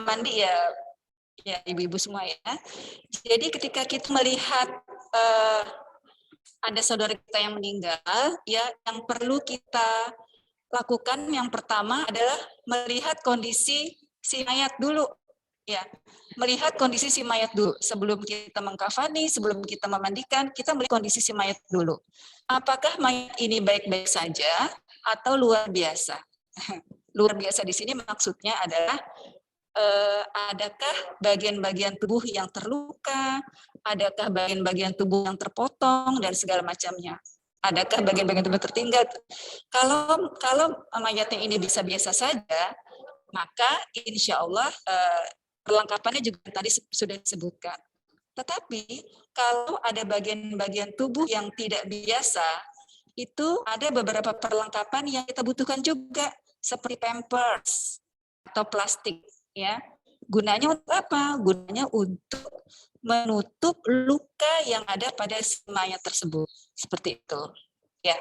mandi ya, ibu-ibu semua ya. Jadi ketika kita melihat ada saudara kita yang meninggal, ya, yang perlu kita lakukan yang pertama adalah melihat kondisi si mayat dulu, ya, melihat kondisi si mayat dulu sebelum kita mengkafani, sebelum kita memandikan, kita melihat kondisi si mayat dulu. Apakah mayat ini baik-baik saja atau luar biasa? Luar biasa di sini maksudnya adalah adakah bagian-bagian tubuh yang terluka, adakah bagian-bagian tubuh yang terpotong dan segala macamnya. Adakah bagian-bagian tubuh tertinggal? Kalau mayatnya ini bisa biasa saja, maka insya Allah perlengkapannya juga tadi sudah disebutkan. Tetapi kalau ada bagian-bagian tubuh yang tidak biasa, itu ada beberapa perlengkapan yang kita butuhkan juga, seperti pampers atau plastik. Ya, gunanya untuk apa? Gunanya untuk menutup luka yang ada pada si mayat tersebut, seperti itu. Ya.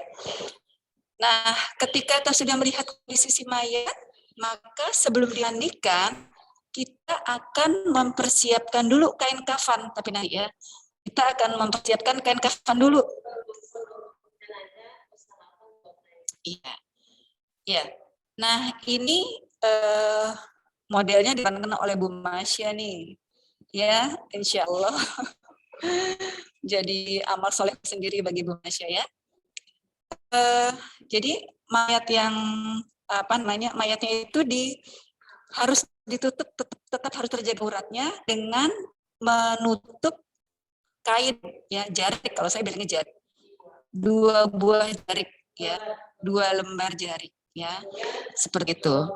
Nah, ketika kita sudah melihat kondisi si mayat, maka sebelum dimandikan kita akan mempersiapkan dulu kain kafan. Tapi nanti ya, kita akan mempersiapkan kain kafan dulu. Iya, ya. Nah, ini modelnya dipandangkan oleh Bu Masya nih, ya, insya Allah jadi amal soleh sendiri bagi Bu Masya ya. Jadi mayatnya itu harus ditutup, tetap harus terjaga uratnya dengan menutup kain ya, jarik, kalau saya bilangnya jarik, 2 buah jarik ya, 2 lembar jarik ya, seperti itu.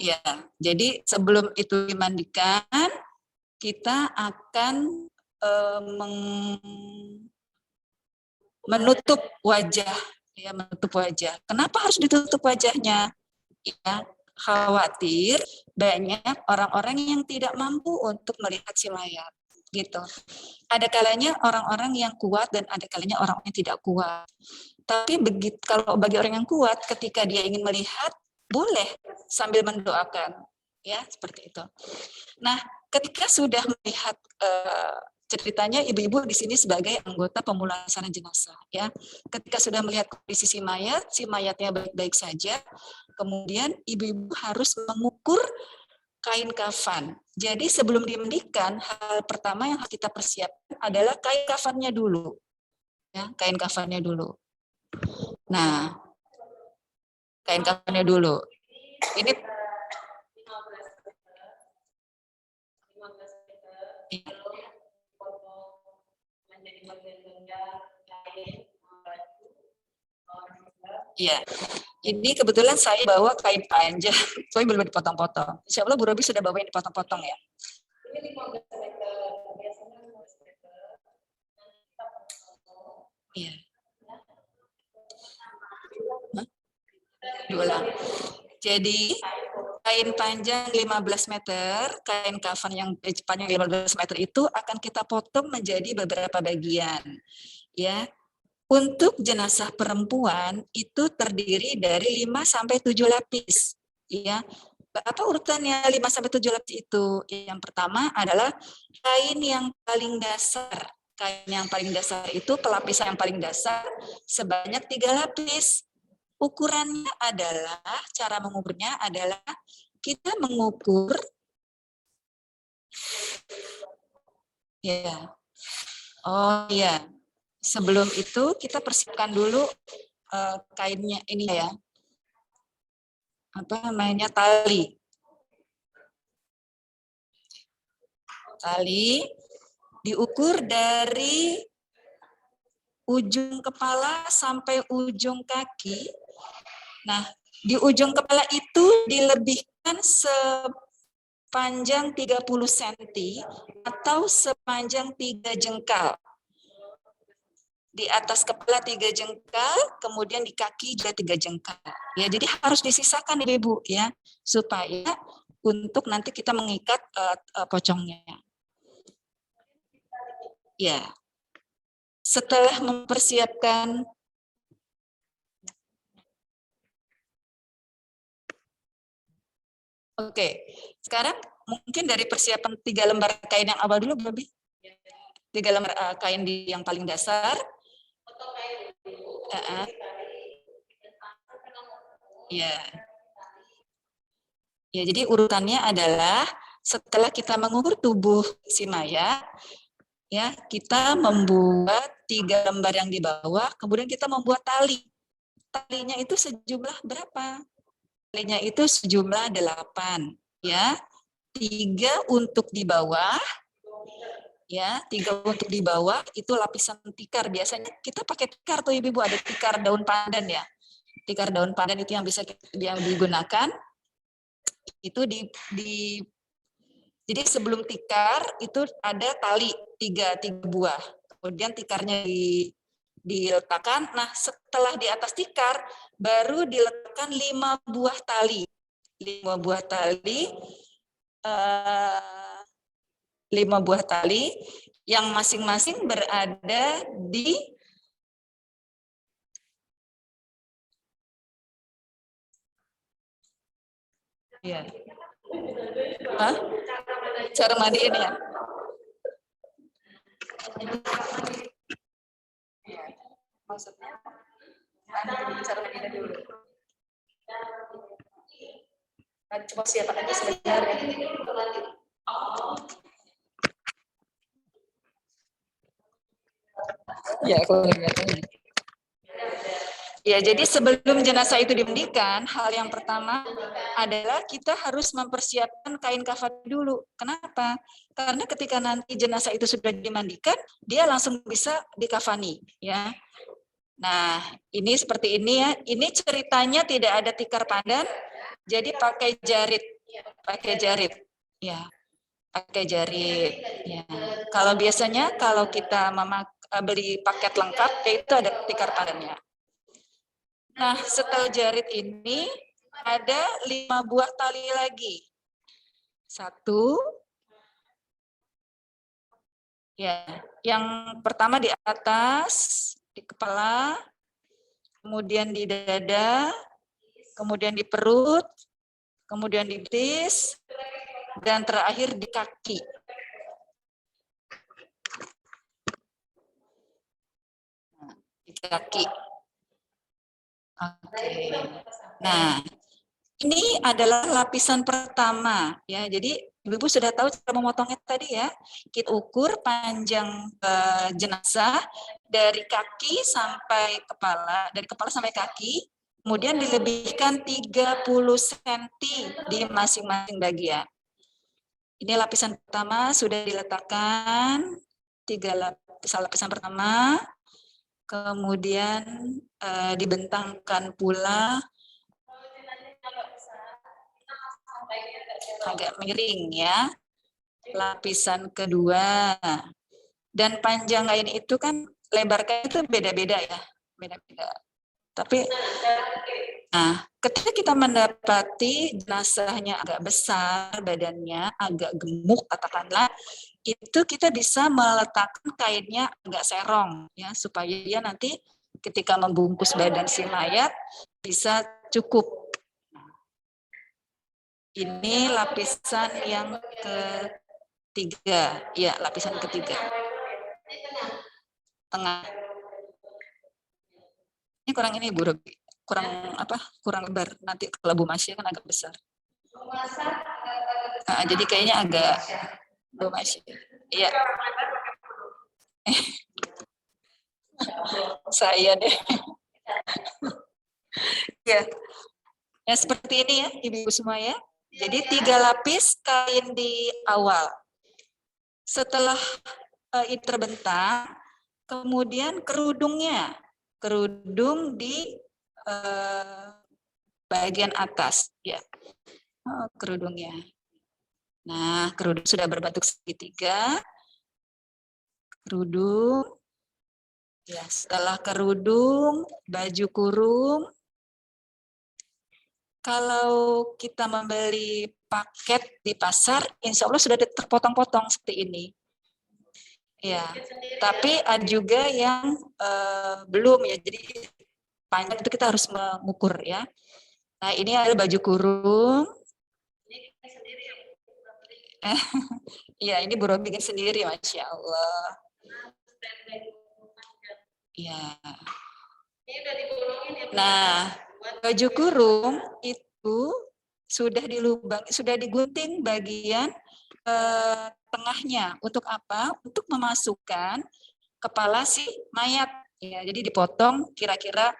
Ya, jadi sebelum itu dimandikan, kita akan menutup wajah, ya, menutup wajah. Kenapa harus ditutup wajahnya? Ya, khawatir banyak orang-orang yang tidak mampu untuk melihat si mayat, gitu. Ada kalanya orang-orang yang kuat dan ada kalanya orang yang tidak kuat. Tapi kalau bagi orang yang kuat, ketika dia ingin melihat, boleh sambil mendoakan, ya, seperti itu. Nah, ketika sudah melihat ceritanya ibu-ibu di sini sebagai anggota pemulasaran jenazah, ya. Ketika sudah melihat kondisi si mayatnya baik-baik saja, kemudian ibu-ibu harus mengukur kain kafan. Jadi sebelum dimandikan, hal pertama yang harus kita persiapkan adalah kain kafannya dulu, ya, kain kafannya dulu. Nah, kain kafannya dulu. Ini iya, ini kebetulan saya bawa kain panjang, soalnya belum dipotong-potong. Insya Allah Bu Robi sudah bawa yang dipotong-potong ya. Iya. Diulang. Jadi kain panjang 15 meter, kain kafan yang panjang 15 meter itu akan kita potong menjadi beberapa bagian. Ya. Untuk jenazah perempuan itu terdiri dari 5 sampai 7 lapis. Ya. Apa urutannya 5 sampai 7 lapis itu? Yang pertama adalah kain yang paling dasar. Kain yang paling dasar itu pelapisan yang paling dasar sebanyak 3 lapis. Ukurannya adalah, cara mengukurnya adalah kita mengukur, ya, oh ya, sebelum itu kita persiapkan dulu kainnya ini ya, apa namanya, tali diukur dari ujung kepala sampai ujung kaki. Nah, di ujung kepala itu dilebihkan sepanjang 30 cm atau sepanjang 3 jengkal. Di atas kepala 3 jengkal, kemudian di kaki juga 3 jengkal. Ya, jadi harus disisakan Ibu ya, supaya untuk nanti kita mengikat pocongnya. Ya. Setelah mempersiapkan Oke, sekarang mungkin dari persiapan 3 lembar kain yang awal dulu, Babi. 3 lembar kain yang paling dasar. Ya. Ya, jadi urutannya adalah setelah kita mengukur tubuh si mayat, ya, kita membuat 3 lembar yang di bawah, kemudian kita membuat tali. Talinya itu sejumlah berapa? Talinya itu sejumlah 8, ya. 3 untuk di bawah, ya, 3 untuk di bawah itu lapisan tikar. Biasanya kita pakai tikar tuh Ibu, ada tikar daun pandan ya. Tikar daun pandan itu yang bisa yang digunakan. Itu jadi sebelum tikar itu ada tali 3 buah. Kemudian tikarnya diletakkan. Nah, setelah di atas tikar baru diletakkan 5 buah tali. 5 buah tali 5 buah tali yang masing-masing berada di ya. Hah? Cara mandiin ya? Maksudnya cara mandiin dulu. Cuma siapa aja sebenarnya. Ya, aku lihat. Ya, jadi sebelum jenazah itu dimandikan, hal yang pertama adalah kita harus mempersiapkan kain kafan dulu. Kenapa? Karena ketika nanti jenazah itu sudah dimandikan, dia langsung bisa dikafani, ya. Nah, ini seperti ini ya. Ini ceritanya tidak ada tikar pandan, jadi pakai jarit, ya. Pakai jarit. Ya. Kalau biasanya kalau kita beli paket lengkap, yaitu ada tikar pandannya. Nah, setelah jarit ini ada 5 buah tali lagi. 1, ya, yang pertama di atas, di kepala, kemudian di dada, kemudian di perut, kemudian di betis, dan terakhir di kaki. Di kaki. Oke. Nah, ini adalah lapisan pertama ya. Jadi Ibu sudah tahu cara memotongnya tadi ya. Kita ukur panjang jenazah dari kaki sampai kepala, dari kepala sampai kaki, kemudian dilebihkan 30 cm di masing-masing bagian. Ini lapisan pertama sudah diletakkan 3 lapisan pertama. Kemudian dibentangkan pula agak miring ya. Lapisan kedua. Dan panjang kain itu kan lebar kain itu beda-beda ya. Beda-beda. Tapi nah, ketika kita mendapati jenazahnya agak besar, badannya agak gemuk katakanlah, itu kita bisa meletakkan kainnya agak serong ya supaya dia nanti ketika membungkus badan si mayat bisa cukup. Ini lapisan yang ketiga, ya lapisan ketiga. Tengah. Ini kurang ini Bu Robi, kurang apa? Kurang lebar. Nanti kalau Bu Masya kan agak besar. Nah, jadi kayaknya agak Bu Masya. Iya. Saya deh. Ya. Ya seperti ini ya Ibu semua ya. Jadi 3 lapis kain di awal. Setelah ini terbentang, Kemudian kerudungnya, kerudung di bagian atas, ya, kerudungnya. Nah, kerudung sudah berbentuk segitiga. Kerudung, ya, setelah kerudung, baju kurung. Kalau kita membeli paket di pasar, insya Allah sudah terpotong-potong seperti ini. Ya, tapi ada juga yang belum ya, jadi panjang itu kita harus mengukur ya. Nah, ini ada baju kurung. Iya, ini Bu Robi bikin sendiri, Masya Allah. Ya. Nah, baju kurung itu sudah dilubang, sudah digunting bagian tengahnya. Untuk apa? Untuk memasukkan kepala si mayat. Ya, jadi dipotong kira-kira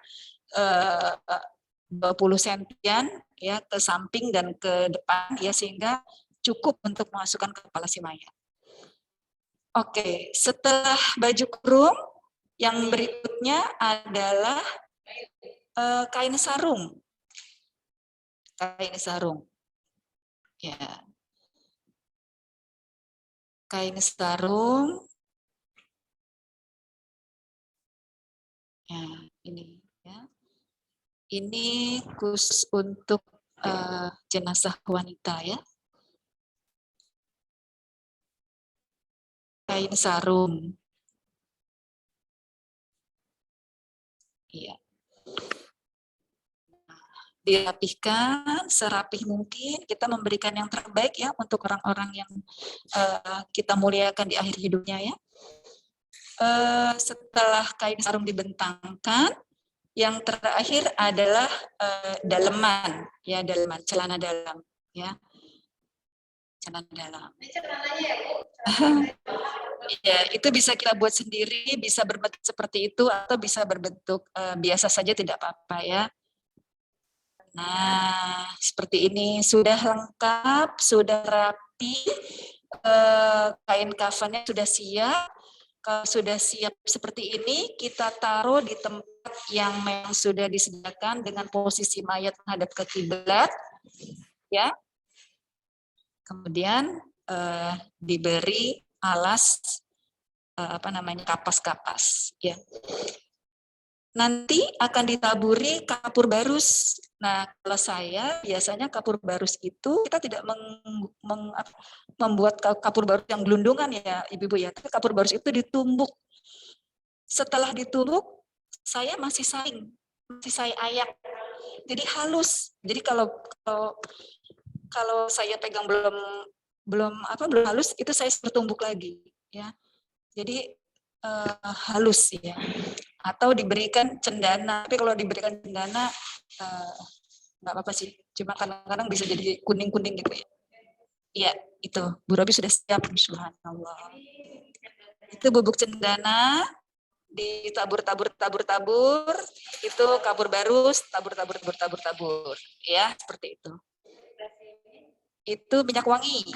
20 sentian ya ke samping dan ke depan ya, sehingga cukup untuk memasukkan kepala si mayat. Oke, setelah baju kurung, yang berikutnya adalah kain sarung. Kain sarung. Ya. Kain sarung. Ya, ini ya. Ini khusus untuk jenazah wanita ya. Kain sarung. Iya. Dirapihkan serapih mungkin, kita memberikan yang terbaik ya untuk orang-orang yang kita muliakan di akhir hidupnya ya. Setelah kain sarung dibentangkan, yang terakhir adalah daleman ya, daleman, celana dalam ya. Celana dalam. Ini celananya ya, Bu? Ya, itu bisa kita buat sendiri, bisa berbentuk seperti itu atau bisa berbentuk biasa saja, tidak apa-apa ya. Nah, seperti ini sudah lengkap, sudah rapi, kain kafannya sudah siap. Kalau sudah siap seperti ini, kita taruh di tempat yang memang sudah disediakan dengan posisi mayat menghadap ke kiblat, ya. Kemudian diberi alas kapas-kapas, ya. Nanti akan ditaburi kapur barus. Nah, kalau saya biasanya kapur barus itu kita tidak membuat kapur barus yang gelundungan ya, Ibu-ibu ya. Tapi kapur barus itu ditumbuk. Setelah ditumbuk, saya masih saya ayak. Jadi halus. Jadi kalau saya pegang belum halus, itu saya bertumbuk lagi ya. Jadi halus ya. Atau diberikan cendana. Tapi kalau diberikan cendana nggak apa-apa sih. Cuma kadang-kadang bisa jadi kuning-kuning gitu ya. Iya, itu. Bu Robi sudah siap. Subhanallah. Itu bubuk cendana, ditabur. Itu kapur barus, tabur. Ya, seperti itu. Itu minyak wangi.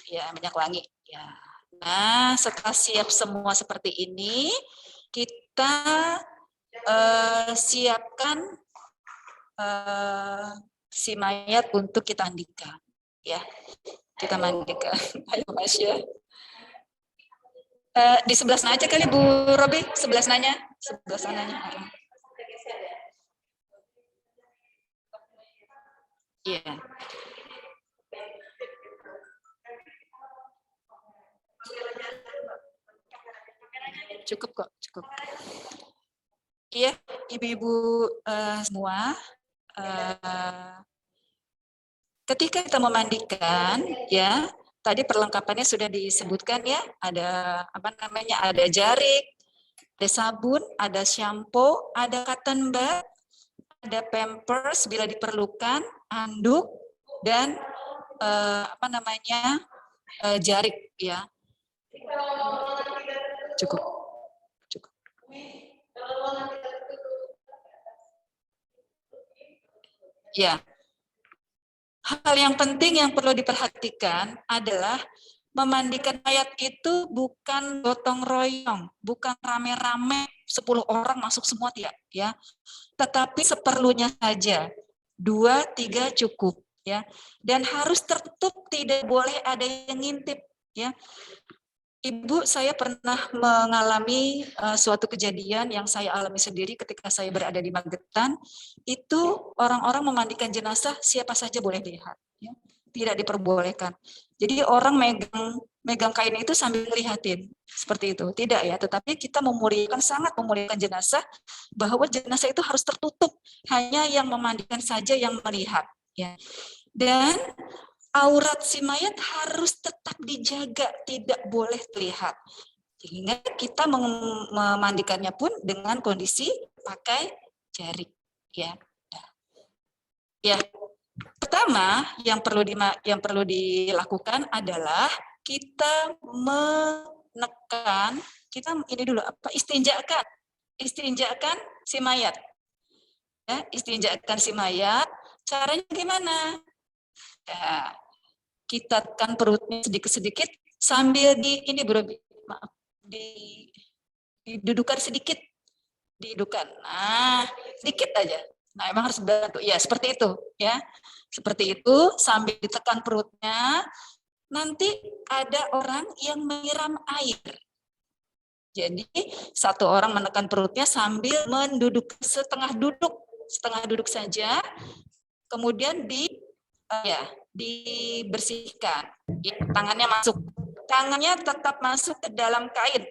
Ya, minyak wangi. Ya. Nah, setelah siap semua seperti ini, kita siapkan si mayat untuk kita mandikan, ya. Kita mandikan. Ayo Mas ya. Di sebelah sana aja kali Bu Robi, sebelah sananya. Iya. Cukup kok, cukup. Iya, ibu-ibu semua, ketika kita memandikan, ya, tadi perlengkapannya sudah disebutkan ya, ada ada jarik, ada sabun, ada shampoo, ada cotton bud, ada pampers bila diperlukan, handuk, dan jarik ya. Cukup. Ya. Hal yang penting yang perlu diperhatikan adalah memandikan mayat itu bukan gotong royong, bukan rame-rame 10 orang masuk semua, tidak, ya. Tetapi seperlunya saja, 2-3 cukup, ya. Dan harus tertutup, tidak boleh ada yang ngintip, ya. Ibu, saya pernah mengalami suatu kejadian yang saya alami sendiri ketika saya berada di Magetan. Itu orang-orang memandikan jenazah, siapa saja boleh lihat, ya. Tidak diperbolehkan. Jadi orang megang kain itu sambil ngelihatin, seperti itu. Tidak, ya, tetapi kita memuliakan, sangat memuliakan jenazah, bahwa jenazah itu harus tertutup, hanya yang memandikan saja yang melihat, ya. Dan aurat si mayat harus tetap dijaga, tidak boleh terlihat. Sehingga kita memandikannya pun dengan kondisi pakai jari, ya. Ya. Pertama yang perlu dilakukan adalah kita menekan, kita ini dulu istinjakan si mayat. Ya, istinjakan si mayat. Caranya gimana? Ya, kita tekan perutnya sedikit-sedikit sambil didudukan sedikit. Didudukan. Nah, sedikit aja. Nah, emang harus bantu. Ya, seperti itu, ya. Seperti itu, sambil ditekan perutnya, nanti ada orang yang menyiram air. Jadi, satu orang menekan perutnya sambil setengah duduk saja, kemudian dibersihkan. Ya, tangannya masuk. Tangannya tetap masuk ke dalam kain.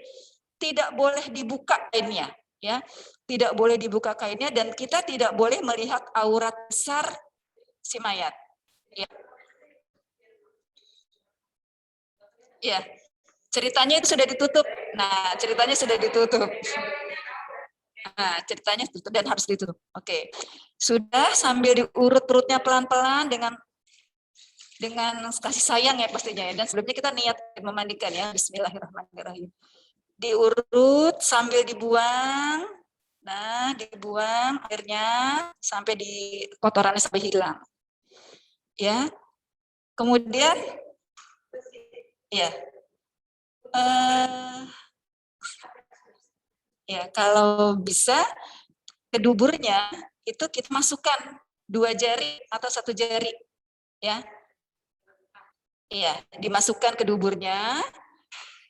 Tidak boleh dibuka kainnya, ya. Tidak boleh dibuka kainnya, dan kita tidak boleh melihat aurat besar si mayat. Ya. Ya. Ceritanya itu sudah ditutup. Nah, ceritanya sudah ditutup. Nah, ceritanya ditutup dan harus ditutup. Oke. Sudah, sambil diurut perutnya pelan-pelan dengan kasih sayang, ya, pastinya, ya. Dan sebelumnya kita niat memandikan, ya. Bismillahirrahmanirrahim. Diurut sambil dibuang. Nah, dibuang airnya sampai di kotorannya sampai hilang. Ya. Kemudian ya. Ya, kalau bisa ke duburnya itu kita masukkan 2 jari atau 1 jari, ya. Iya, dimasukkan ke duburnya.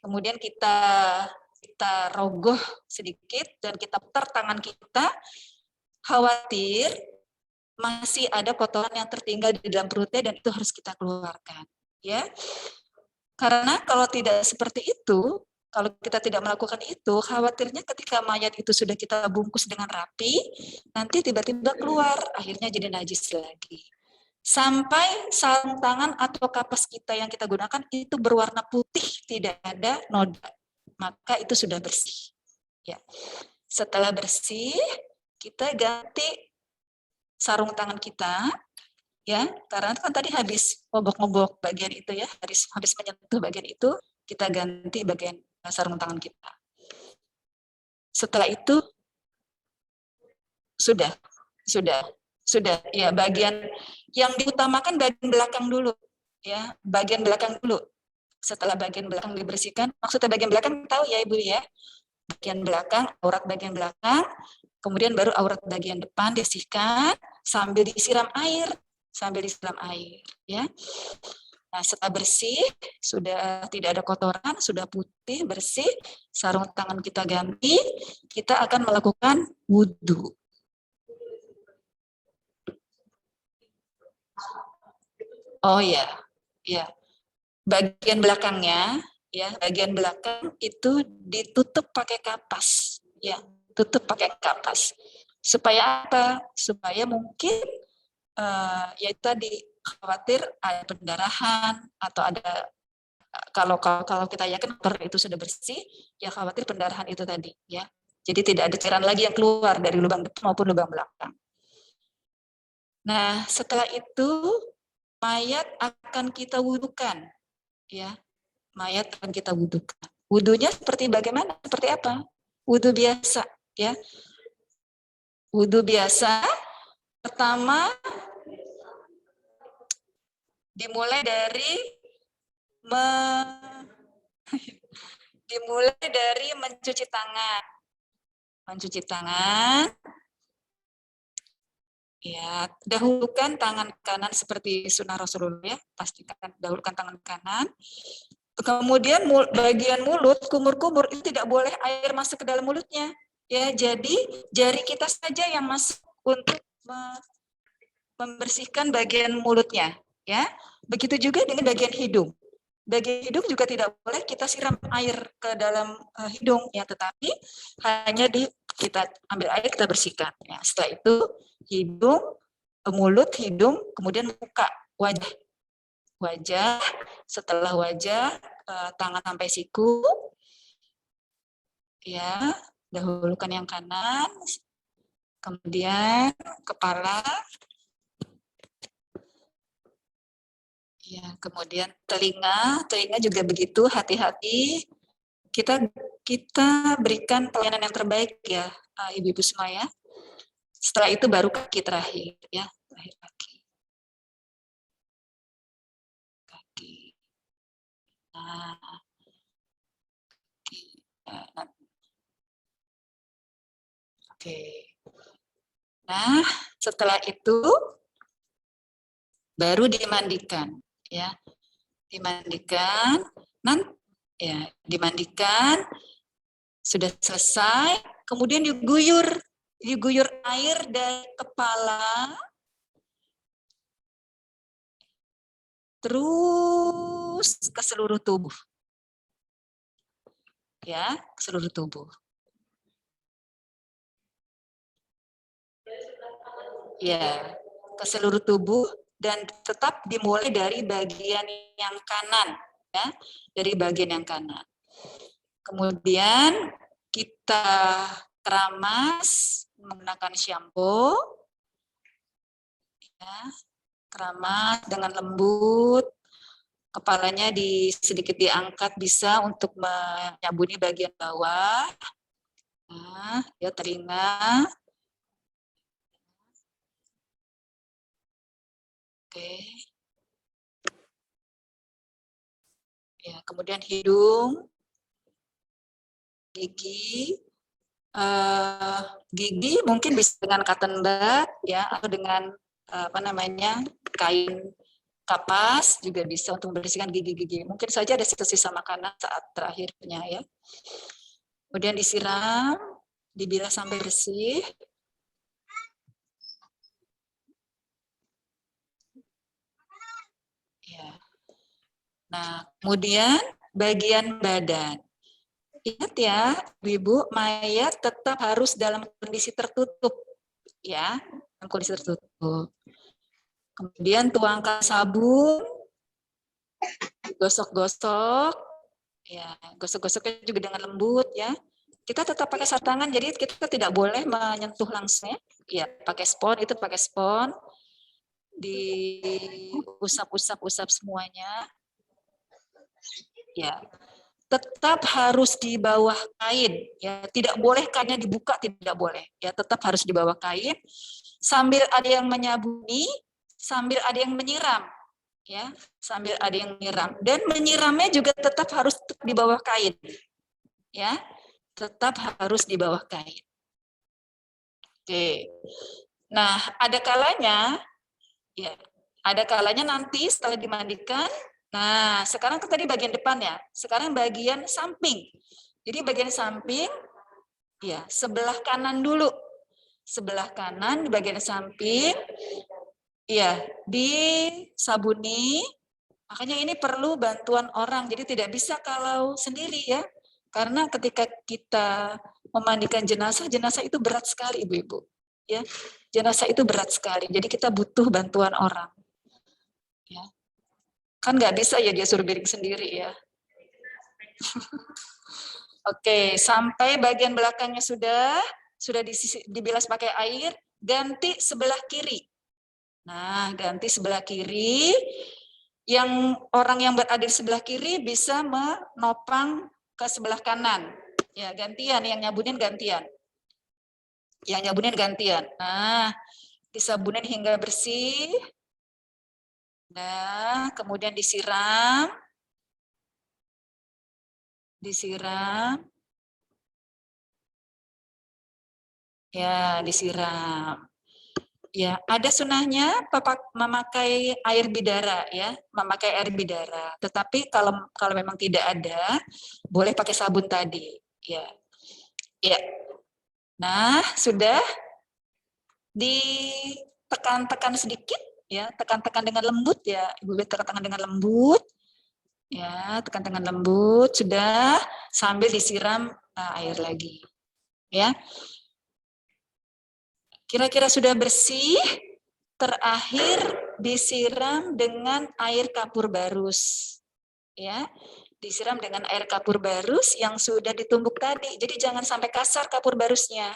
Kemudian kita rogoh sedikit dan kita putar tangan kita, khawatir masih ada kotoran yang tertinggal di dalam perutnya dan itu harus kita keluarkan, ya. Karena kalau tidak seperti itu, kalau kita tidak melakukan itu, khawatirnya ketika mayat itu sudah kita bungkus dengan rapi, nanti tiba-tiba keluar, akhirnya jadi najis lagi. Sampai sarung tangan atau kapas kita yang kita gunakan itu berwarna putih, tidak ada noda, maka itu sudah bersih. Ya. Setelah bersih, kita ganti sarung tangan kita, ya, karena kan tadi habis ngobok-ngobok bagian itu, ya, habis menyentuh bagian itu, kita ganti bagian sarung tangan kita. Setelah itu sudah, ya, bagian yang diutamakan bagian belakang dulu, ya, bagian belakang dulu. Setelah bagian belakang dibersihkan, maksudnya bagian belakang tahu, ya, Ibu, ya, bagian belakang, aurat bagian belakang, kemudian baru aurat bagian depan dibersihkan sambil disiram air, ya. Nah, setelah bersih, sudah tidak ada kotoran, sudah putih, bersih, sarung tangan kita ganti, kita akan melakukan wudhu. Oh ya, ya. Bagian belakangnya, ya, bagian belakang itu ditutup pakai kapas, ya, tutup pakai kapas. Supaya apa? Supaya mungkin ya tadi khawatir ada pendarahan atau ada kalau kita yakin itu sudah bersih, ya khawatir pendarahan itu tadi, ya. Jadi tidak ada cairan lagi yang keluar dari lubang depan maupun lubang belakang. Nah, setelah itu mayat akan kita wudukan, ya. Mayat akan kita wudukan. Wudunya seperti bagaimana? Seperti apa? Wudu biasa, ya. Wudu biasa. Pertama dimulai dari dimulai dari mencuci tangan. Mencuci tangan. Ya, dahulukan tangan kanan seperti sunnah Rasulullah ya. Pastikan dahulukan tangan kanan. Kemudian bagian mulut, kumur-kumur itu tidak boleh air masuk ke dalam mulutnya. Ya, jadi jari kita saja yang masuk untuk membersihkan bagian mulutnya. Ya, begitu juga dengan bagian hidung. Bagian hidung juga tidak boleh kita siram air ke dalam hidung ya, tetapi hanya kita ambil air kita bersihkan. Ya, setelah itu hidung, mulut, hidung, kemudian muka, wajah. Wajah, setelah wajah tangan sampai siku. Ya, dahulukan yang kanan. Kemudian kepala. Ya, kemudian telinga juga begitu, hati-hati. Kita berikan pelayanan yang terbaik ya, Ibu-ibu semua ya. Setelah itu baru kaki terakhir ya, terakhir kaki. Kaki. Nah, kaki. Oke. Nah, setelah itu baru dimandikan ya. Dimandikan, dimandikan, sudah selesai, kemudian diguyur air dari kepala terus ke seluruh tubuh. Ya, ke seluruh tubuh. Ya, ke seluruh tubuh dan tetap dimulai dari bagian yang kanan ya, dari bagian yang kanan. Kemudian kita keramas menggunakan shampoo. Ya, keramas dengan lembut. Kepalanya sedikit diangkat bisa untuk menyabuni bagian bawah. Nah, ya telinga. Oke. Ya, kemudian hidung, gigi, gigi mungkin bisa dengan cotton bud ya, atau dengan kain kapas juga bisa untuk membersihkan gigi-gigi. Mungkin saja ada sisa-sisa makanan saat terakhirnya ya. Kemudian disiram, dibilas sampai bersih. Ya. Nah, kemudian bagian badan. Ingat ya, Ibu, mayat tetap harus dalam kondisi tertutup, ya, dalam kondisi tertutup. Kemudian tuangkan sabun, gosok-gosok, ya, gosok-gosoknya juga dengan lembut, ya. Kita tetap pakai sarung tangan, jadi kita tidak boleh menyentuh langsung, ya. Pakai spons, itu pakai spons, diusap-usap semuanya, ya. Tetap harus di bawah kain, ya, tidak boleh kainnya dibuka, tidak boleh, ya, tetap harus di bawah kain, sambil ada yang menyabuni, sambil ada yang menyiram, ya, sambil ada yang menyiram, dan menyiramnya juga tetap harus di bawah kain, ya, tetap harus di bawah kain. Oke, nah ada kalanya, ya, ada kalanya nanti setelah dimandikan. Nah, sekarang kan tadi bagian depan ya, sekarang bagian samping. Jadi bagian samping, ya, sebelah kanan dulu. Sebelah kanan di bagian samping, ya, disabuni. Makanya ini perlu bantuan orang, jadi tidak bisa kalau sendiri ya. Karena ketika kita memandikan jenazah, jenazah itu berat sekali ibu-ibu. Ya, jenazah itu berat sekali, jadi kita butuh bantuan orang. Ya. Kan nggak bisa ya dia suruh piring sendiri ya. Oke, sampai bagian belakangnya sudah dibilas pakai air, ganti sebelah kiri. Nah, ganti sebelah kiri. Yang orang yang berada di sebelah kiri bisa menopang ke sebelah kanan. Ya, gantian, yang nyabunin gantian. Yang nyabunin gantian. Nah, disabunin hingga bersih. Nah, kemudian disiram. disiram. Ya, disiram. Ya, ada sunahnya memakai air bidara ya, memakai air bidara. Tetapi kalau memang tidak ada, boleh pakai sabun tadi. Ya. Ya. Nah, sudah ditekan-tekan sedikit ya, tekan-tekan dengan lembut ya. Ibu tekan-tekan dengan lembut. Ya, tekan dengan lembut sudah sambil disiram air lagi. Ya. Kira-kira sudah bersih, terakhir disiram dengan air kapur barus. Ya, disiram dengan air kapur barus yang sudah ditumbuk tadi. Jadi jangan sampai kasar kapur barusnya.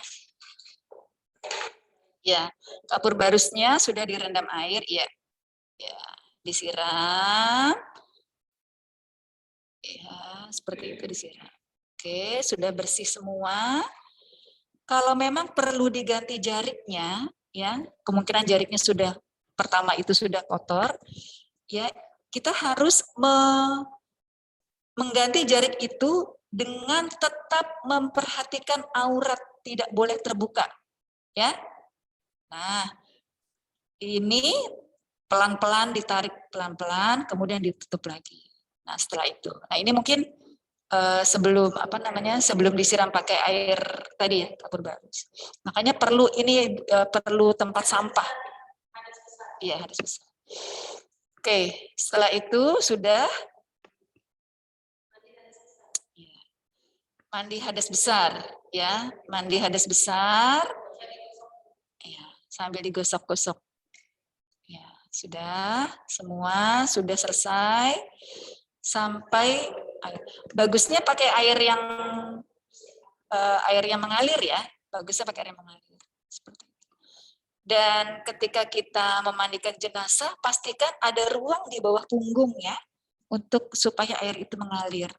Ya, kapur barusnya sudah direndam air, ya. Ya, disiram. Ya, seperti itu disiram. Oke, sudah bersih semua. Kalau memang perlu diganti jaritnya, ya, kemungkinan jaritnya sudah pertama itu sudah kotor, ya, kita harus mengganti jarit itu dengan tetap memperhatikan aurat, tidak boleh terbuka, ya. Nah, ini pelan-pelan ditarik pelan-pelan, kemudian ditutup lagi. Nah, setelah itu, nah ini mungkin sebelum sebelum disiram pakai air tadi ya, kapur barus. Makanya perlu perlu tempat sampah. Iya, hadas besar. Oke, setelah itu sudah mandi hadas besar ya, mandi hadas besar. Ya, sambil digosok-gosok. Ya, sudah semua sudah selesai sampai bagusnya pakai air yang mengalir ya, bagusnya pakai air yang mengalir seperti itu. Dan ketika kita memandikan jenazah, pastikan ada ruang di bawah punggung ya, untuk supaya air itu mengalir.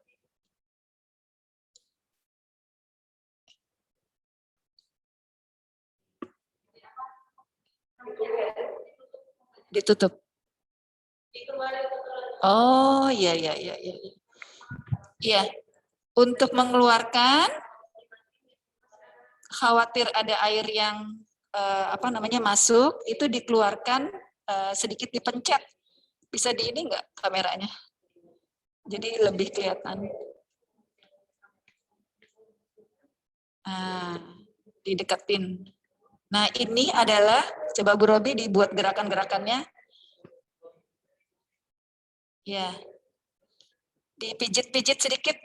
Ditutup. Oh, iya. Iya, untuk mengeluarkan, khawatir ada air yang masuk, itu dikeluarkan sedikit dipencet. Bisa di ini enggak kameranya? Jadi lebih kelihatan. Dideketin. Nah, ini adalah, coba Bu Robi dibuat gerakan-gerakannya. Ya. Dipijit-pijit sedikit.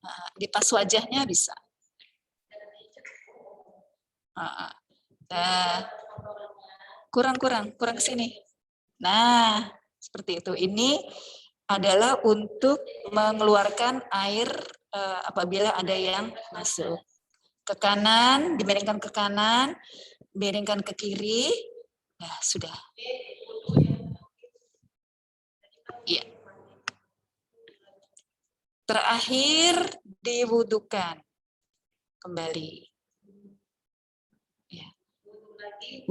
Nah, dipas wajahnya bisa. Nah, kurang ke sini. Nah, seperti itu. Ini adalah untuk mengeluarkan air apabila ada yang masuk. Ke kanan, dimiringkan ke kanan, miringkan ke kiri. Nah, sudah. Iya. Terakhir diwudukan kembali. Ya.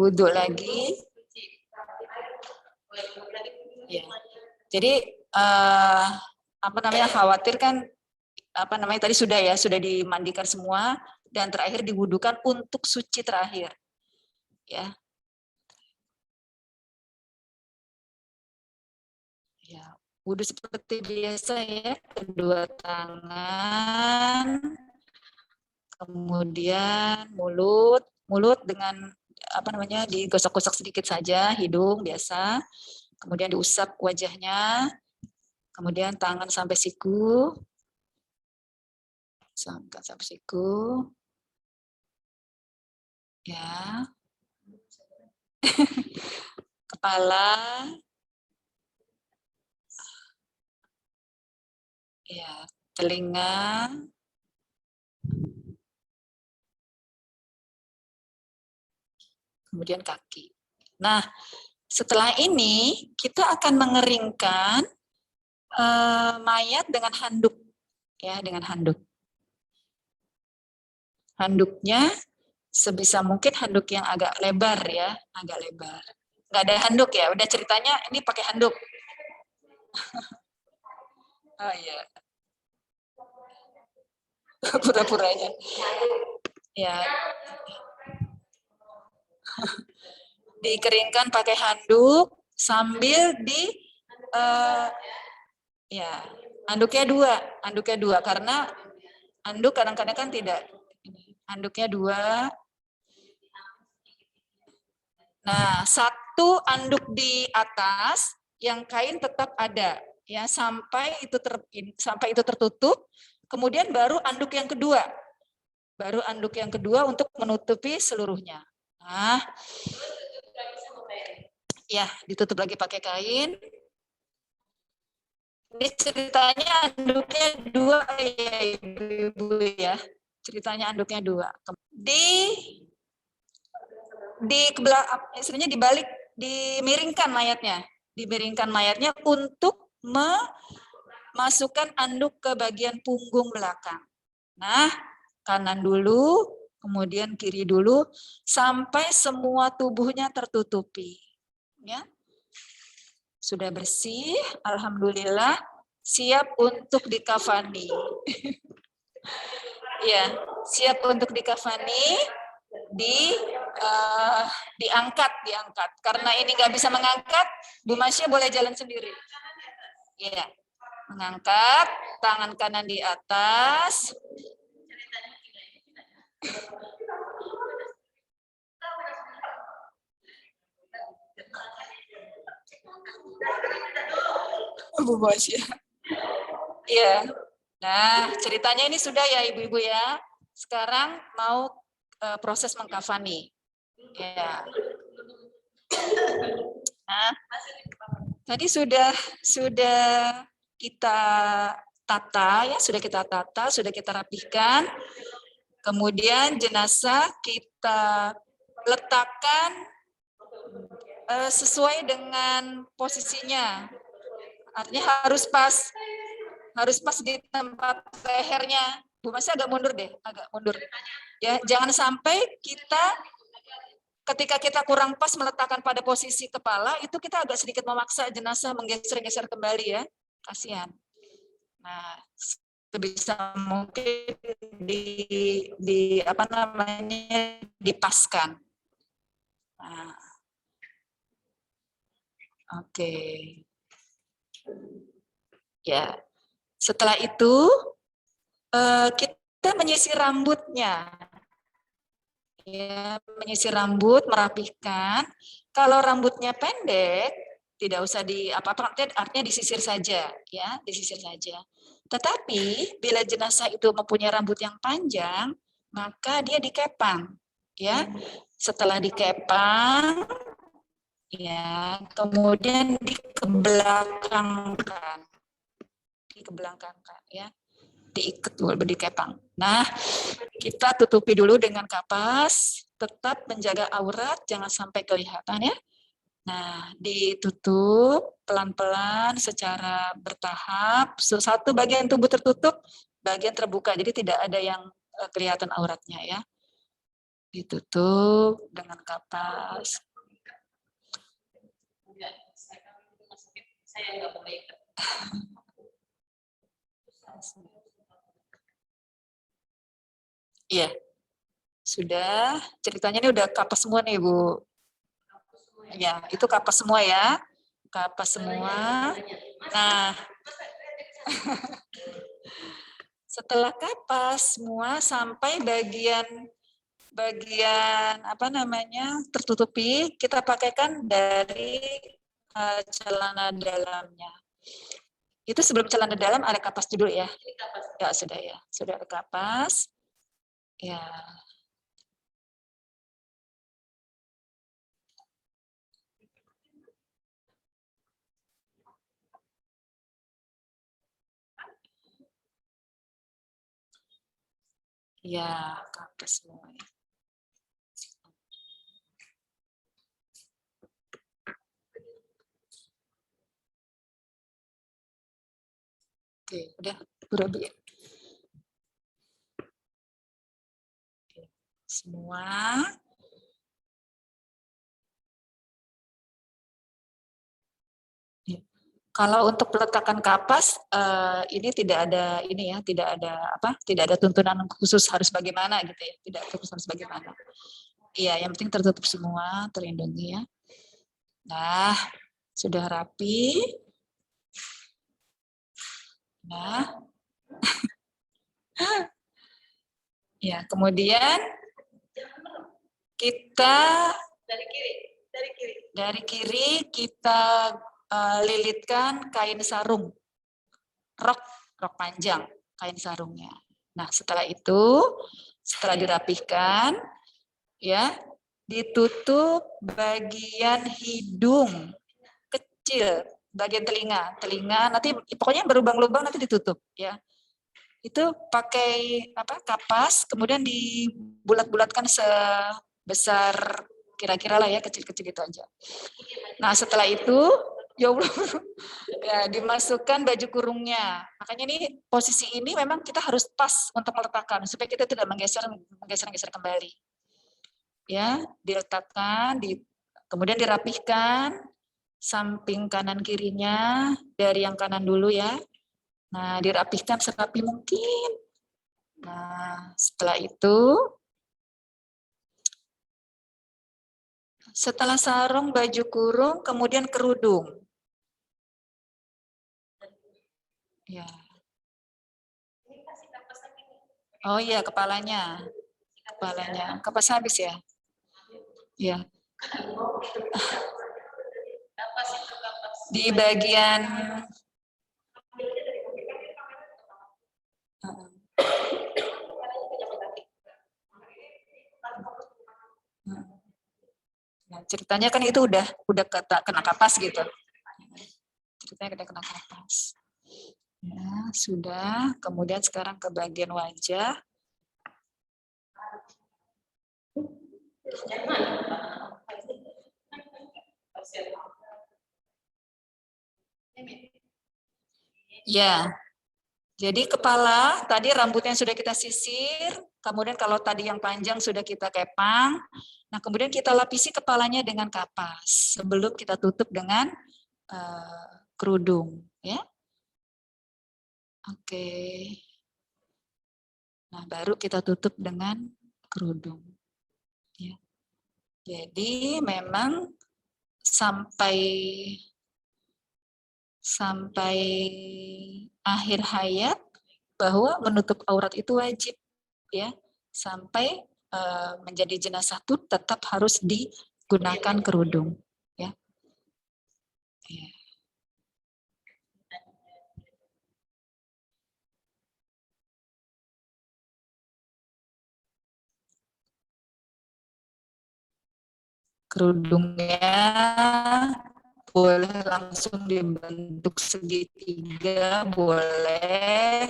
Wudhu lagi. Ya. Jadi khawatir kan tadi sudah dimandikan semua dan terakhir diwudukan untuk suci terakhir. Ya. Ya, wudhu seperti biasa ya, kedua tangan, kemudian mulut dengan digosok-gosok sedikit saja, hidung biasa, kemudian diusap wajahnya, kemudian tangan sampai siku, ya, kepala, ya, telinga, kemudian kaki. Nah, setelah ini kita akan mengeringkan mayat dengan handuk, ya, dengan handuk. Handuknya sebisa mungkin handuk yang agak lebar ya, agak lebar. Nggak ada handuk ya, udah ceritanya ini pakai handuk. Oh iya. Pura-puranya. Ya. Dikeringkan pakai handuk sambil ya, handuknya dua karena handuk kadang-kadang kan tidak. Handuknya 2. Nah, 1 handuk di atas, yang kain tetap ada ya sampai itu tertutup. Kemudian baru handuk yang kedua. Untuk menutupi seluruhnya. Nah, ya ditutup lagi pakai kain. Ini ceritanya handuknya 2 ya ibu-ibu ya. Ceritanya handuknya 2. Istilahnya dibalik, dimiringkan mayatnya untuk memasukkan handuk ke bagian punggung belakang. Nah, kanan dulu, kemudian kiri dulu, sampai semua tubuhnya tertutupi. Ya. Sudah bersih, alhamdulillah, siap untuk dikafani. Ya, siap untuk dikafani, diangkat. Karena ini nggak bisa mengangkat, Bu Masya boleh jalan sendiri. Ya, mengangkat, tangan kanan di atas. Bu Masya. Iya. Nah, ceritanya ini sudah ya ibu-ibu ya. Sekarang mau proses mengkafani. Ya. Nah, tadi sudah kita tata ya, sudah kita rapihkan. Kemudian jenazah kita letakkan sesuai dengan posisinya. Artinya harus pas di tempat lehernya. Bu Masya agak mundur. Ya, jangan sampai ketika kita kurang pas meletakkan pada posisi kepala, itu kita agak sedikit memaksa jenazah menggeser-geser kembali ya. Kasihan. Nah, sebisa mungkin dipaskan. Nah. Oke. Ya. Setelah itu kita menyisir rambutnya. Ya, menyisir rambut, merapihkan. Kalau rambutnya pendek, tidak usah artinya disisir saja, ya, disisir saja. Tetapi bila jenazah itu mempunyai rambut yang panjang, maka dia dikepang, ya. Setelah dikepang, ya, kemudian dikebelakangkan, ya, diikat dulu, dikepang. Nah, kita tutupi dulu dengan kapas, tetap menjaga aurat, jangan sampai kelihatan ya. Nah, ditutup pelan-pelan secara bertahap. Satu bagian tubuh tertutup, bagian terbuka, jadi tidak ada yang kelihatan auratnya ya. Ditutup dengan kapas. Saya nggak boleh ikat. Iya, sudah. Ceritanya ini udah kapas semua nih, Bu. Ya, itu kapas semua ya. Kapas semua. Nah, setelah kapas semua sampai bagian tertutupi, kita pakaikan dari celana dalamnya. Itu sebelum celana dalam ada kapas dulu ya. Ya, sudah ada kapas. Ya. Ya, kapas semua. Oke, udah berabi. Semua. Kalau untuk peletakan kapas ini tidak ada tidak ada tuntunan khusus harus bagaimana gitu ya, tidak khusus harus bagaimana. Iya, yang penting tertutup semua, terlindungi ya. Nah, sudah rapi. Nah, ya kemudian kita dari kiri kita lilitkan kain sarung, rok panjang, kain sarungnya. Nah, setelah itu, setelah dirapihkan, ya, ditutup bagian hidung kecil, bagian telinga nanti pokoknya berlubang-lubang nanti ditutup, ya. Itu pakai kapas, kemudian dibulat-bulatkan sebesar kira-kira lah ya, kecil-kecil gitu aja. Nah, setelah itu, ya Allah, ya, dimasukkan baju kurungnya. Makanya ini posisi ini memang kita harus pas untuk meletakkan supaya kita tidak menggeser kembali. Ya, diletakkan, kemudian dirapihkan samping kanan kirinya, dari yang kanan dulu ya. Nah, dirapihkan serapi mungkin. Nah, setelah itu, setelah sarung, baju kurung, kemudian kerudung. Ya. Oh iya, kepalanya. Kapas habis ya? Ya. Di bagian nah, ceritanya kan itu udah kena kapas gitu. Ceritanya udah kena kapas. Ya, sudah. Kemudian sekarang ke bagian wajah. Ya. Jadi kepala, tadi rambutnya sudah kita sisir, kemudian kalau tadi yang panjang sudah kita kepang, nah kemudian kita lapisi kepalanya dengan kapas sebelum kita tutup dengan kerudung, ya. Oke. Nah, baru kita tutup dengan kerudung. Ya. Jadi memang sampai akhir hayat bahwa menutup aurat itu wajib, ya. Sampai menjadi jenazah itu tetap harus digunakan kerudung, ya. Ya. Kerudungnya boleh langsung dibentuk segitiga, boleh,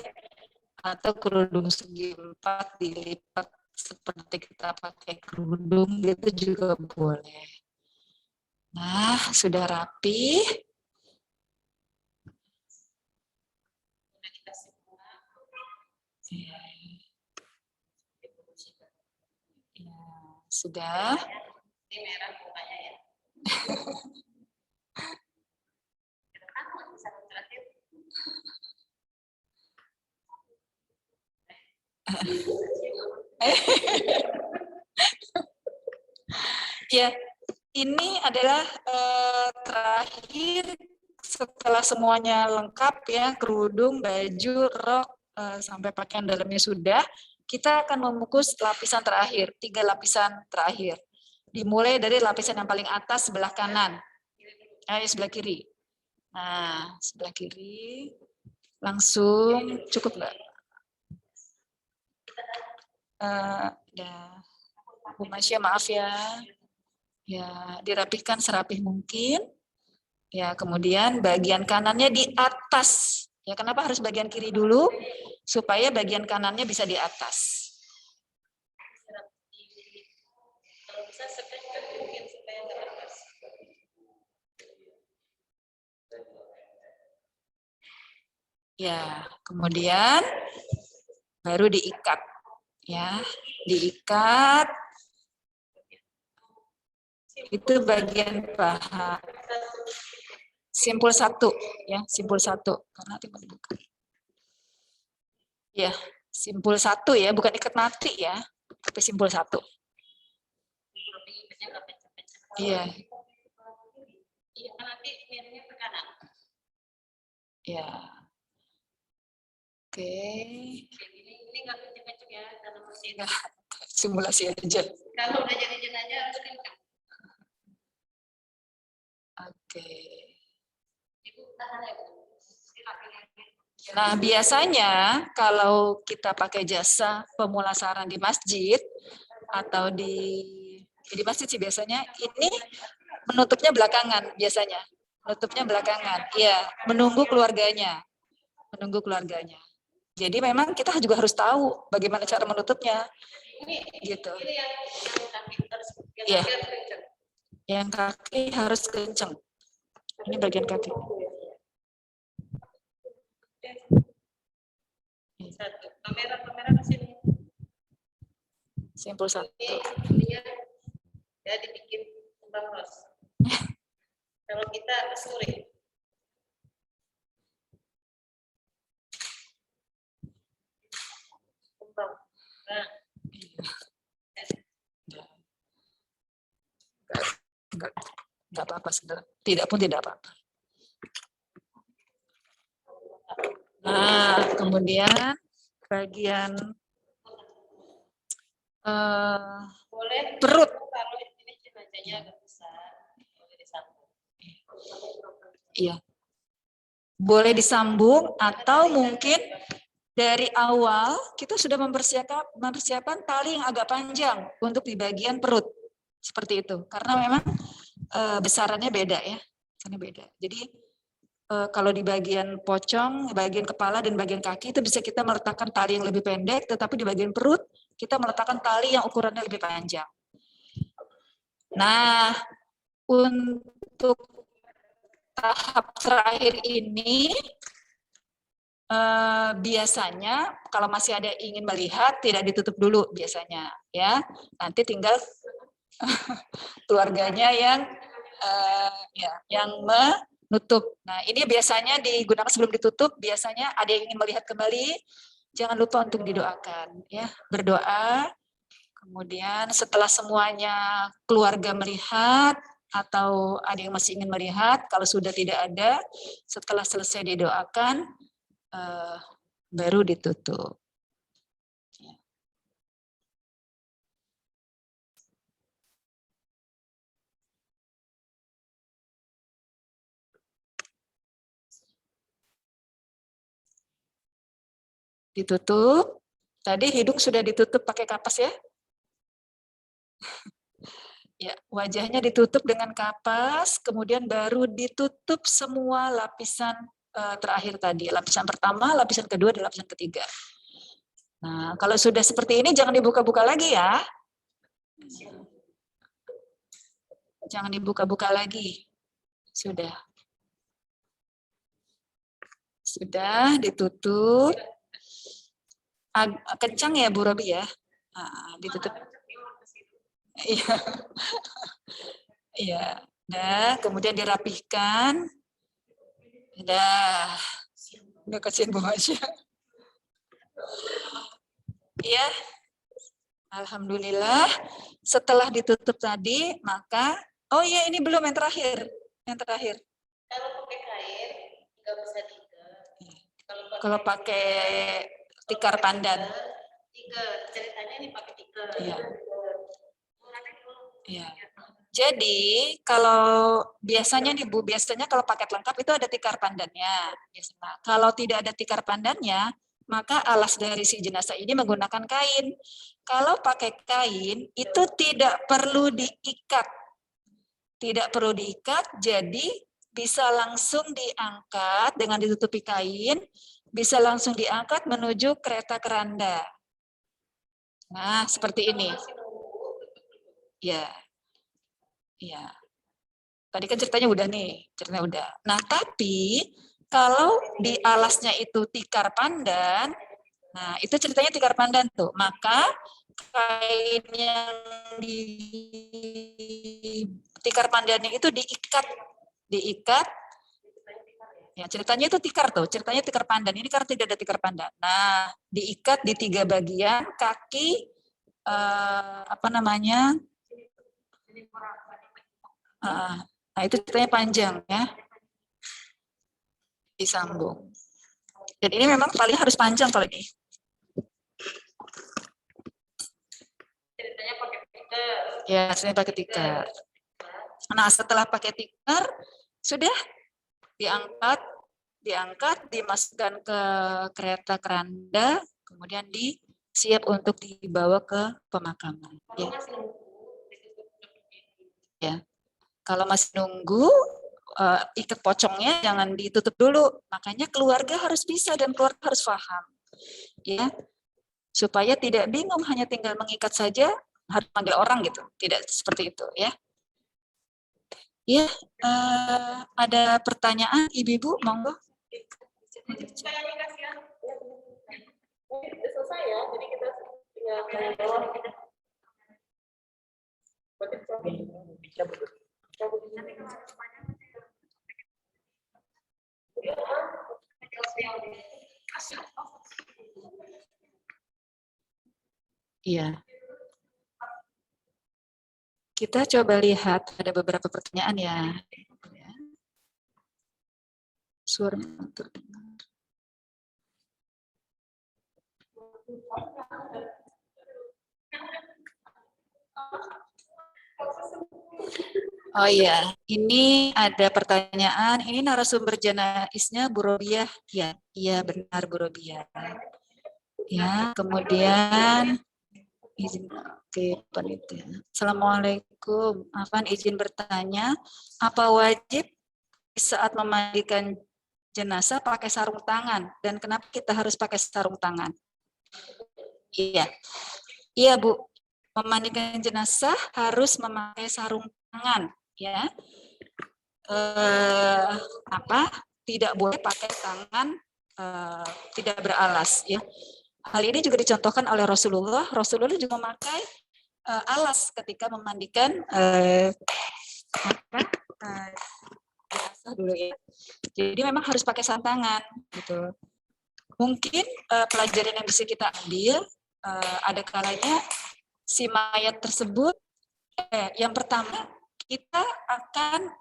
atau kerudung segi empat dilipat seperti kita pakai kerudung gitu juga boleh. Nah, sudah rapi. Ya, sudah. Ini merah mukanya ya. Ya, ini adalah terakhir setelah semuanya lengkap ya, kerudung, baju, rok, sampai pakaian dalamnya sudah, kita akan mengukus lapisan terakhir, 3 lapisan terakhir. Dimulai dari lapisan yang paling atas sebelah kanan, sebelah kiri. Nah, sebelah kiri, langsung cukup nggak? Bu Masya, maaf ya. Ya, dirapihkan serapih mungkin. Ya, kemudian bagian kanannya di atas. Ya, kenapa harus bagian kiri dulu? Supaya bagian kanannya bisa di atas. Ya, kemudian baru diikat. Ya, diikat. Itu bagian paha. Simpul 1 ya, simpul 1 karena nanti mau dibuka. Ya, simpul 1 ya, bukan ikat mati ya, tapi simpul 1. Iya. Iya, nanti miringnya ke kanan. Ya. Oke. Ini nggak kenceng-kenceng ya, karena masih Nah, simulasi aja. kalau udah jadi jenazah harus kenceng. Oke. Ibu tahan ya, Bu. Silakan. Nah, biasanya kalau kita pakai jasa pemulasaran di masjid atau di masjid sih biasanya ini menutupnya belakangan biasanya. Menutupnya belakangan. Iya, menunggu keluarganya. Menunggu keluarganya. Jadi memang kita juga harus tahu bagaimana cara menutupnya. Gitu. Ini yang kaki harus Iya. kenceng. Yang kaki harus kenceng. Ini bagian kaki. Satu. Kamera ke sini. Simpul 1. Ini ya dibikin kembang ros. Kalau kita sore. Kembang. Nah, Enggak apa-apa sebenarnya. Tidak pun tidak apa-apa. Nah, kemudian bagian boleh perut. kalau ini jenazahnya agak besar, boleh disambung. Iya. Boleh disambung atau mungkin dari awal kita sudah mempersiapkan tali yang agak panjang untuk di bagian perut. Seperti itu. Karena memang besarannya beda ya. Besarannya beda. Jadi kalau di bagian pocong, bagian kepala dan bagian kaki itu bisa kita meletakkan tali yang lebih pendek, tetapi di bagian perut kita meletakkan tali yang ukurannya lebih panjang. Nah, untuk tahap terakhir ini biasanya kalau masih ada yang ingin melihat tidak ditutup dulu biasanya ya. Nanti tinggal keluarganya yang menutup. Nah, ini biasanya digunakan sebelum ditutup, biasanya ada yang ingin melihat kembali, jangan lupa untuk didoakan ya. Berdoa. Kemudian setelah semuanya keluarga melihat atau ada yang masih ingin melihat, kalau sudah tidak ada, setelah selesai didoakan baru ditutup. Ditutup. Tadi hidung sudah ditutup pakai kapas ya. Ya, wajahnya ditutup dengan kapas, kemudian baru ditutup semua lapisan terakhir tadi. Lapisan pertama, lapisan kedua, dan lapisan ketiga. Nah, kalau sudah seperti ini jangan dibuka-buka lagi ya. Jangan dibuka-buka lagi. Sudah. Sudah ditutup. Kencang ya Bu Robi ya. Ditutup. Iya. Iya. Nah, kemudian dirapihkan. Udah kasihan Bu Masya. Iya. Alhamdulillah. Setelah ditutup tadi, maka oh iya ini belum yang terakhir. Yang terakhir. Kalau pakai kain nggak bisa diikat. Kalau pakai tikar pandan. Ceritanya ini pakai tikar. Iya. Iya. Jadi kalau biasanya nih Bu, biasanya kalau paket lengkap itu ada tikar pandannya. Biasanya. Kalau tidak ada tikar pandannya, maka alas dari si jenazah ini menggunakan kain. Kalau pakai kain itu tidak perlu diikat. Tidak perlu diikat, jadi bisa langsung diangkat dengan ditutupi kain, bisa langsung diangkat menuju kereta keranda. Nah, seperti ini. Ya. Ya. Tadi kan ceritanya udah nih, ceritanya udah. Nah, tapi kalau di alasnya itu tikar pandan, nah itu ceritanya tikar pandan tuh, maka kain yang di tikar pandannya itu diikat Ya, ceritanya itu tikar tuh, ceritanya tikar pandan. Ini karena tidak ada tikar pandan. Nah, diikat di 3 bagian, kaki apa namanya? Nah, itu ceritanya panjang ya. Disambung. Dan ini memang paling harus panjang kalau ini. Ceritanya pakai tikar. Ya, saya pakai tikar. Nah, setelah pakai tikar, sudah diangkat, dimasukkan ke kereta keranda, kemudian siap untuk dibawa ke pemakaman. Ya. Ya. Kalau masih nunggu, ikat pocongnya jangan ditutup dulu. Makanya keluarga harus bisa dan keluarga harus paham. Ya. Supaya tidak bingung hanya tinggal mengikat saja, harus manggil orang gitu. Tidak seperti itu ya. Ya, ada pertanyaan Ibu-ibu, monggo. Selesai ya, jadi kita tinggal bawah. Iya. Kita coba lihat, ada beberapa pertanyaan ya. Suaranya terdengar. Oh iya, ini ada pertanyaan. Ini narasumber janaisnya Bu Robiah. Ya, iya benar Bu Robiah. Ya, kemudian izin ke panitia. Assalamualaikum. Afan izin bertanya, apa wajib saat memandikan jenazah pakai sarung tangan dan kenapa kita harus pakai sarung tangan? Iya. Iya, Bu. Memandikan jenazah harus memakai sarung tangan, ya. Tidak boleh pakai tangan tidak beralas, ya. Hal ini juga dicontohkan oleh Rasulullah. Rasulullah juga memakai alas ketika memandikan jenazah dulu ya. Jadi memang harus pakai sarung tangan, gitu. Mungkin pelajaran yang bisa kita ambil ada kalanya si mayat tersebut, yang pertama kita akan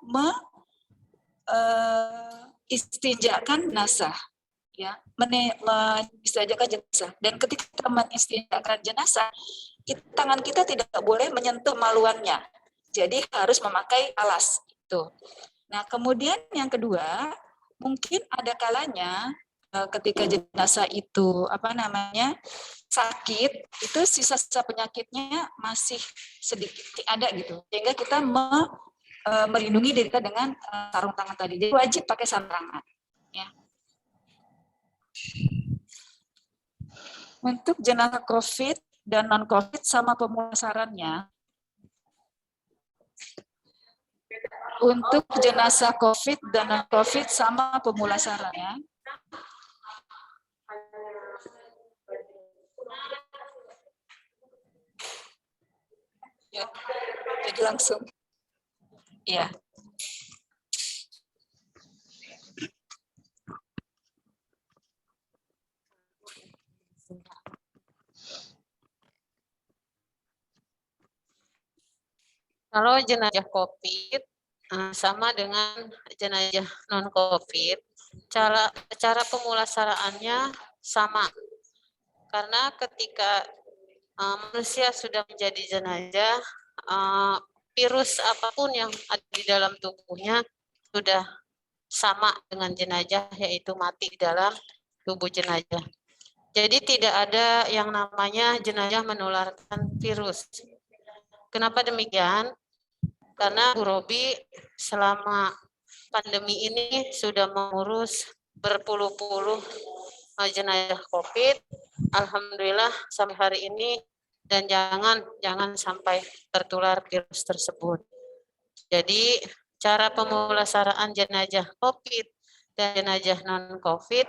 istinjakan jenazah, ya, mengistinjakan jenazah. Dan ketika kita mengistinjakan jenazah, tangan kita tidak boleh menyentuh maluannya, jadi harus memakai alas itu. Nah, kemudian yang kedua, mungkin ada kalanya ketika jenazah itu sakit, itu sisa-sisa penyakitnya masih sedikit ada gitu, sehingga kita melindungi diri kita dengan sarung tangan tadi. Jadi wajib pakai sarung tangan. Ya. Untuk jenazah COVID dan non COVID sama pemulasarannya. Untuk jenazah COVID dan non COVID sama pemulasarannya. Ya, jadi langsung. Ya. Kalau jenazah COVID sama dengan jenazah non-COVID, cara pemulasaraannya sama. Karena ketika manusia sudah menjadi jenazah, virus apapun yang ada di dalam tubuhnya sudah sama dengan jenazah, yaitu mati di dalam tubuh jenazah. Jadi tidak ada yang namanya jenazah menularkan virus. Kenapa demikian? Karena Bu Robi selama pandemi ini sudah mengurus berpuluh-puluh jenazah COVID. Alhamdulillah sampai hari ini, dan jangan sampai tertular virus tersebut. Jadi cara pemulasaraan jenazah COVID dan jenazah non-COVID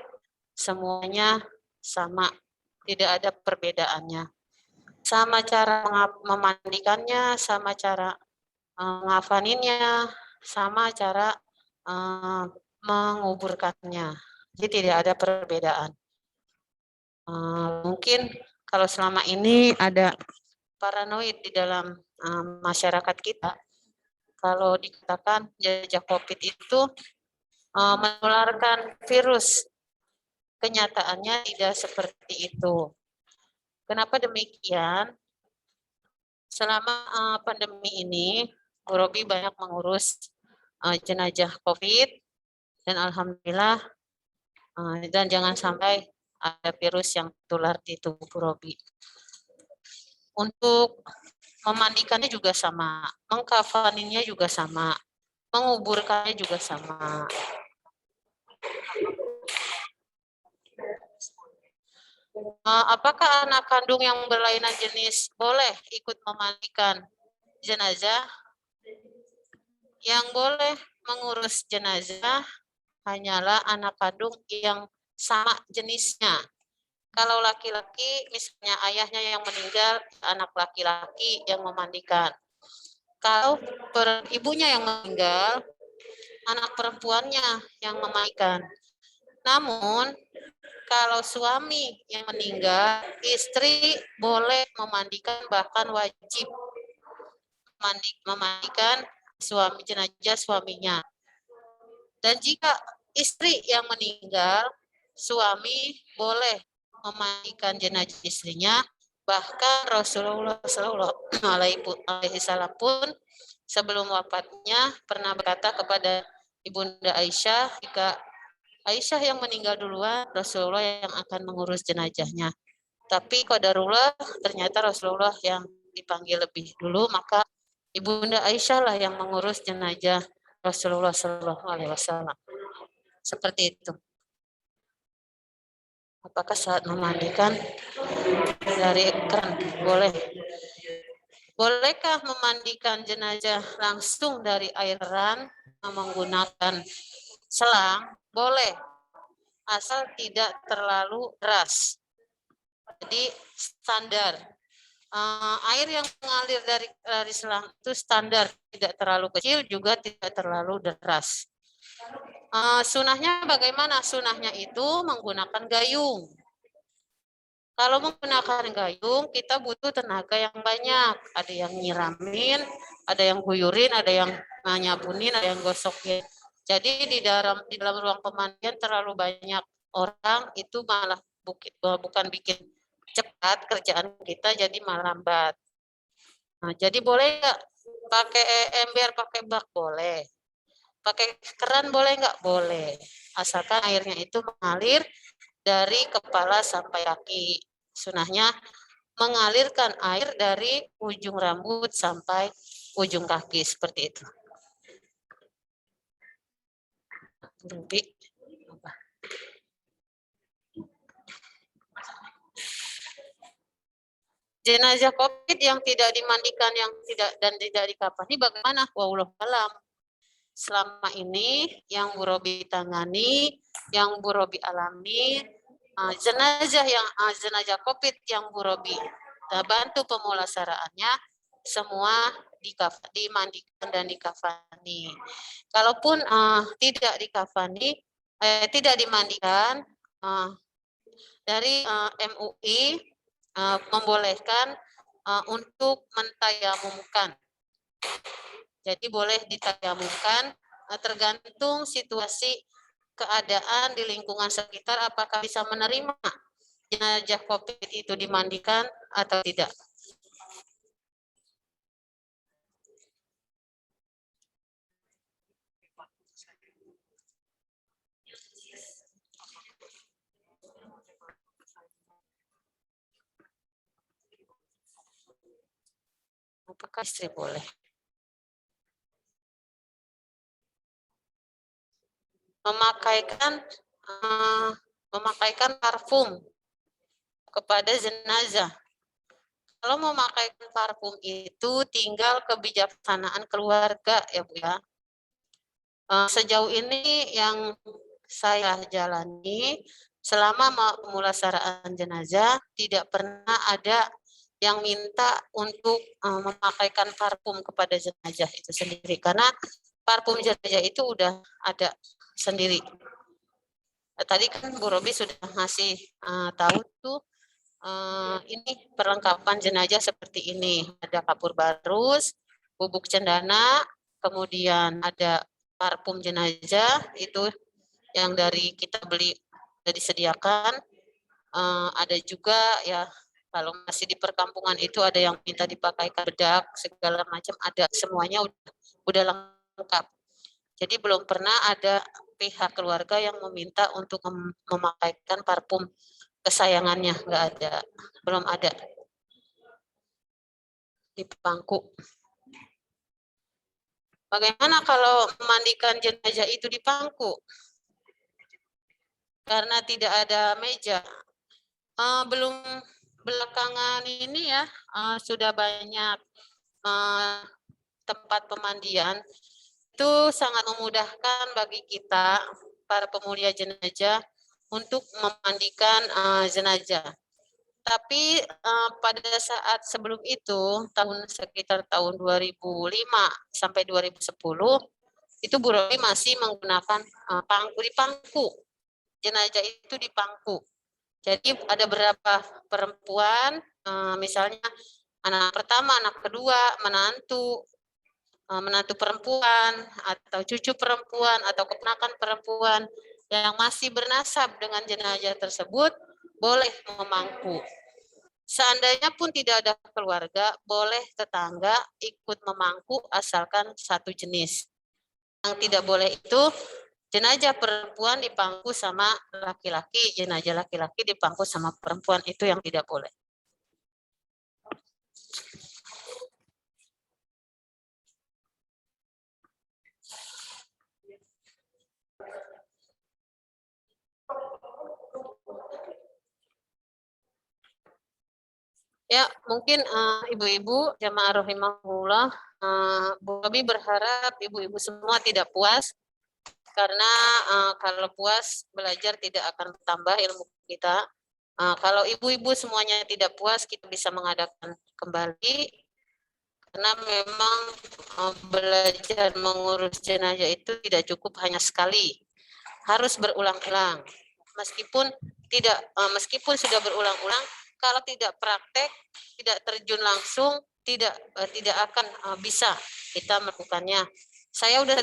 semuanya sama, tidak ada perbedaannya. Sama cara memandikannya, sama cara ngafaninnya, sama cara menguburkannya. Jadi tidak ada perbedaan. Mungkin kalau selama ini ada paranoid di dalam masyarakat kita, kalau dikatakan jenazah COVID itu menularkan virus, kenyataannya tidak seperti itu. Kenapa demikian? Selama pandemi ini, Bu Robi banyak mengurus jenazah COVID, dan alhamdulillah, dan jangan sampai ada virus yang tular di tubuh Bu Robi. Untuk memandikannya juga sama, mengkafaninya juga sama, menguburkannya juga sama. Apakah anak kandung yang berlainan jenis boleh ikut memandikan jenazah? Yang boleh mengurus jenazah hanyalah anak kandung yang sama jenisnya. Kalau laki-laki, misalnya ayahnya yang meninggal, anak laki-laki yang memandikan. Kalau ibunya yang meninggal, anak perempuannya yang memandikan. Namun, kalau suami yang meninggal, istri boleh memandikan, bahkan wajib memandikan jenazah suaminya. Dan jika istri yang meninggal, suami boleh memandikan jenazah istrinya, bahkan Rasulullah SAW pun sebelum wafatnya pernah berkata kepada Ibunda Aisyah, jika Aisyah yang meninggal duluan, Rasulullah yang akan mengurus jenazahnya. Tapi qadarullah ternyata Rasulullah yang dipanggil lebih dulu, maka Ibunda Aisyah lah yang mengurus jenazah Rasulullah SAW. Seperti itu. Apakah saat memandikan dari keran? Boleh. Bolehkah memandikan jenazah langsung dari air keran menggunakan selang? Boleh, asal tidak terlalu deras. Jadi standar. Air yang mengalir dari selang itu standar, tidak terlalu kecil juga tidak terlalu deras. Sunahnya bagaimana? Sunahnya itu menggunakan gayung. Kalau menggunakan gayung, kita butuh tenaga yang banyak. Ada yang nyiramin, ada yang guyurin, ada yang nyabunin, ada yang gosokin. Jadi di dalam ruang pemandian terlalu banyak orang, itu malah bukan bikin cepat kerjaan kita, jadi malah lambat. Jadi boleh nggak pakai ember, pakai bak? Boleh. Pakai keran boleh nggak? Boleh. Asalkan airnya itu mengalir dari kepala sampai kaki. Sunahnya mengalirkan air dari ujung rambut sampai ujung kaki, seperti itu. Jenazah COVID yang tidak dimandikan, yang tidak dikafani bagaimana? Wallahu alam. Selama ini yang Bu Robi tangani, yang Bu Robi alami, jenazah COVID yang Bu Robi bantu pemulasaraannya, semua dimandikan dan dikafani. Kalaupun tidak dikafani, tidak dimandikan, dari MUI membolehkan untuk mentayamumkan. Jadi boleh ditayamumkan, tergantung situasi keadaan di lingkungan sekitar, apakah bisa menerima jenazah COVID itu dimandikan atau tidak. Apakah istri boleh? Memakaikan parfum kepada jenazah. Kalau memakaikan parfum itu tinggal kebijaksanaan keluarga ya Bu ya. Sejauh ini yang saya jalani selama pemulasaraan jenazah tidak pernah ada yang minta untuk memakaikan parfum kepada jenazah itu sendiri, karena parfum jenazah itu udah ada sendiri. Tadi kan Bu Robi sudah ngasih tahu tuh ini perlengkapan jenazah seperti ini. Ada kapur barus, bubuk cendana, kemudian ada parfum jenazah itu yang dari kita beli sudah disediakan. Ada juga ya kalau masih di perkampungan itu ada yang minta dipakaikan bedak segala macam, ada semuanya udah lengkap. Jadi belum pernah ada pihak keluarga yang meminta untuk memakaikan parfum kesayangannya, nggak ada, belum ada di pangku. Bagaimana kalau memandikan jenazah itu di pangku? Karena tidak ada meja. Belum belakangan ini ya sudah banyak tempat pemandian. Itu sangat memudahkan bagi kita para pemulia jenazah untuk memandikan jenazah. Tapi pada saat sebelum itu sekitar tahun 2005 sampai 2010 itu Bu Robi masih menggunakan pangku. Jenazah itu di pangku. Jadi ada beberapa perempuan, misalnya anak pertama, anak kedua, menantu perempuan, atau cucu perempuan, atau keponakan perempuan yang masih bernasab dengan jenazah tersebut, boleh memangku. Seandainya pun tidak ada keluarga, boleh tetangga ikut memangku asalkan satu jenis. Yang tidak boleh itu jenazah perempuan dipangku sama laki-laki, jenazah laki-laki dipangku sama perempuan, itu yang tidak boleh. Ya, mungkin ibu-ibu jamaah rahimahullah, Bu Robi berharap ibu-ibu semua tidak puas, karena kalau puas belajar tidak akan bertambah ilmu kita. Kalau ibu-ibu semuanya tidak puas, kita bisa mengadakan kembali, karena memang belajar mengurus jenazah itu tidak cukup hanya sekali, harus berulang-ulang. Meskipun sudah berulang-ulang, kalau tidak praktek, tidak terjun langsung, tidak akan bisa kita melakukannya. Saya udah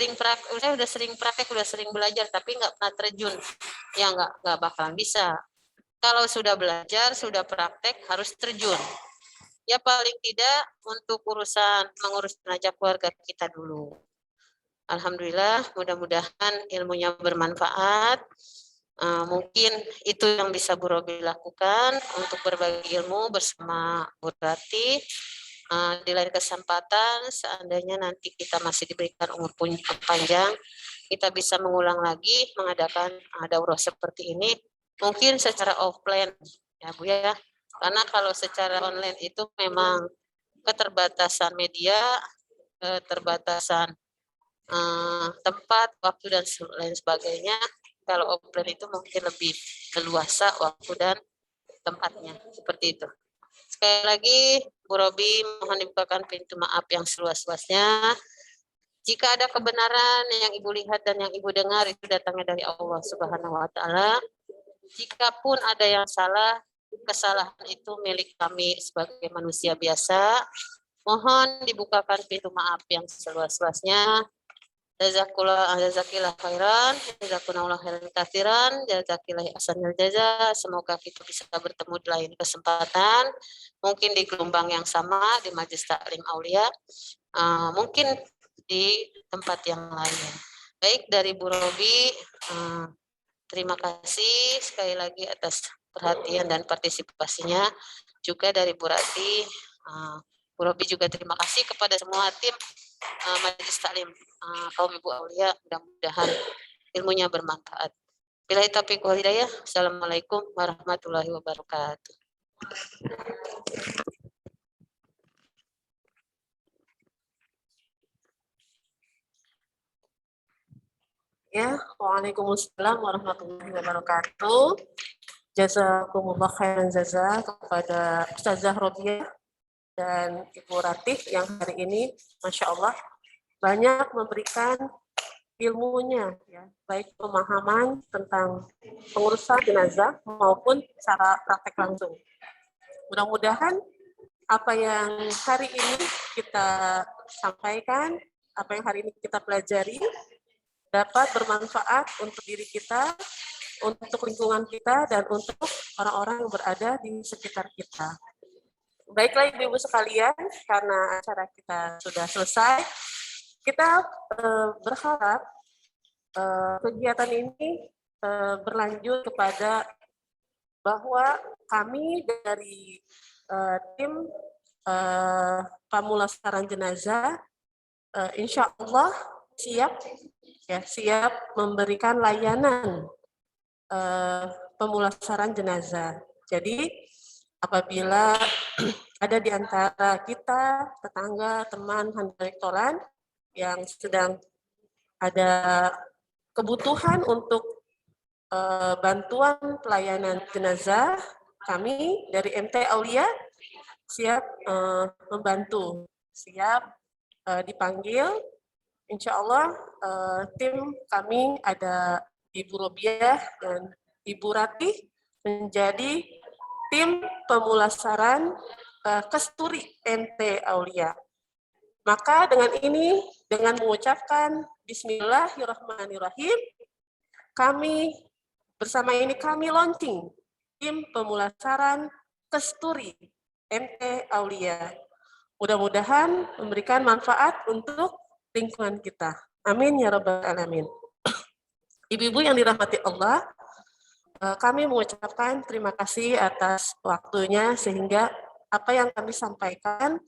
sering praktek, udah sering belajar, tapi nggak pernah terjun, ya nggak bakalan bisa. Kalau sudah belajar, sudah praktek, harus terjun. Ya paling tidak untuk mengurus jenazah keluarga kita dulu. Alhamdulillah, mudah-mudahan ilmunya bermanfaat. Mungkin itu yang bisa Bu Robi lakukan untuk berbagi ilmu bersama Bu Rati. Di lain kesempatan, seandainya nanti kita masih diberikan umur panjang, kita bisa mengulang lagi mengadakan daurah seperti ini, mungkin secara offline ya Bu ya, karena kalau secara online itu memang keterbatasan media, keterbatasan tempat, waktu dan lain sebagainya. Kalau offline itu mungkin lebih leluasa waktu dan tempatnya, seperti itu. Sekali lagi, Bu Robi mohon dibukakan pintu maaf yang seluas-luasnya. Jika ada kebenaran yang Ibu lihat dan yang Ibu dengar, itu datangnya dari Allah Subhanahu wa Ta'ala. Jikapun ada yang salah, kesalahan itu milik kami sebagai manusia biasa. Mohon dibukakan pintu maaf yang seluas-luasnya. Jazakillah khairan, jazakumullah khairan katsiran, jazakillah ahsanal jaza. Semoga kita bisa bertemu di lain kesempatan, mungkin di gelombang yang sama di Majelis Taklim Aulia, mungkin di tempat yang lain. Baik, dari Bu Robi, terima kasih sekali lagi atas perhatian dan partisipasinya. Juga dari Bu Rati, Bu Robi juga terima kasih kepada semua tim Majelis Taklim kaum Ibu Aulia, mudah-mudahan ilmunya bermanfaat. Billahi taufiq wal hidayah. Assalamualaikum warahmatullahi wabarakatuh. Ya, waalaikumsalam warahmatullahi wabarakatuh. Jazakumullah khairan jaza kepada Ustazah Robiah dan Ibu Ratih yang hari ini, Masya Allah, banyak memberikan ilmunya, ya, baik pemahaman tentang pengurusan jenazah maupun cara praktek langsung. Mudah-mudahan apa yang hari ini kita sampaikan, apa yang hari ini kita pelajari, dapat bermanfaat untuk diri kita, untuk lingkungan kita, dan untuk orang-orang yang berada di sekitar kita. Baiklah Ibu-Ibu sekalian, karena acara kita sudah selesai, kita berharap kegiatan ini berlanjut kepada bahwa kami dari tim pemulasaran jenazah insya Allah siap memberikan layanan pemulasaran jenazah. Jadi apabila ada di antara kita, tetangga, teman, direktoran yang sedang ada kebutuhan untuk bantuan pelayanan jenazah, kami dari MT Aulia siap membantu, siap dipanggil. Insya Allah tim kami ada Ibu Robiah dan Ibu Ratih menjadi tim pemulasaran Kesturi MT Aulia. Maka dengan ini, dengan mengucapkan Bismillahirrahmanirrahim, kami bersama ini kami launching tim pemulasaran Kesturi MT Aulia. Mudah-mudahan memberikan manfaat untuk lingkungan kita. Amin ya rabbal alamin. Ibu-ibu yang dirahmati Allah, kami mengucapkan terima kasih atas waktunya sehingga apa yang kami sampaikan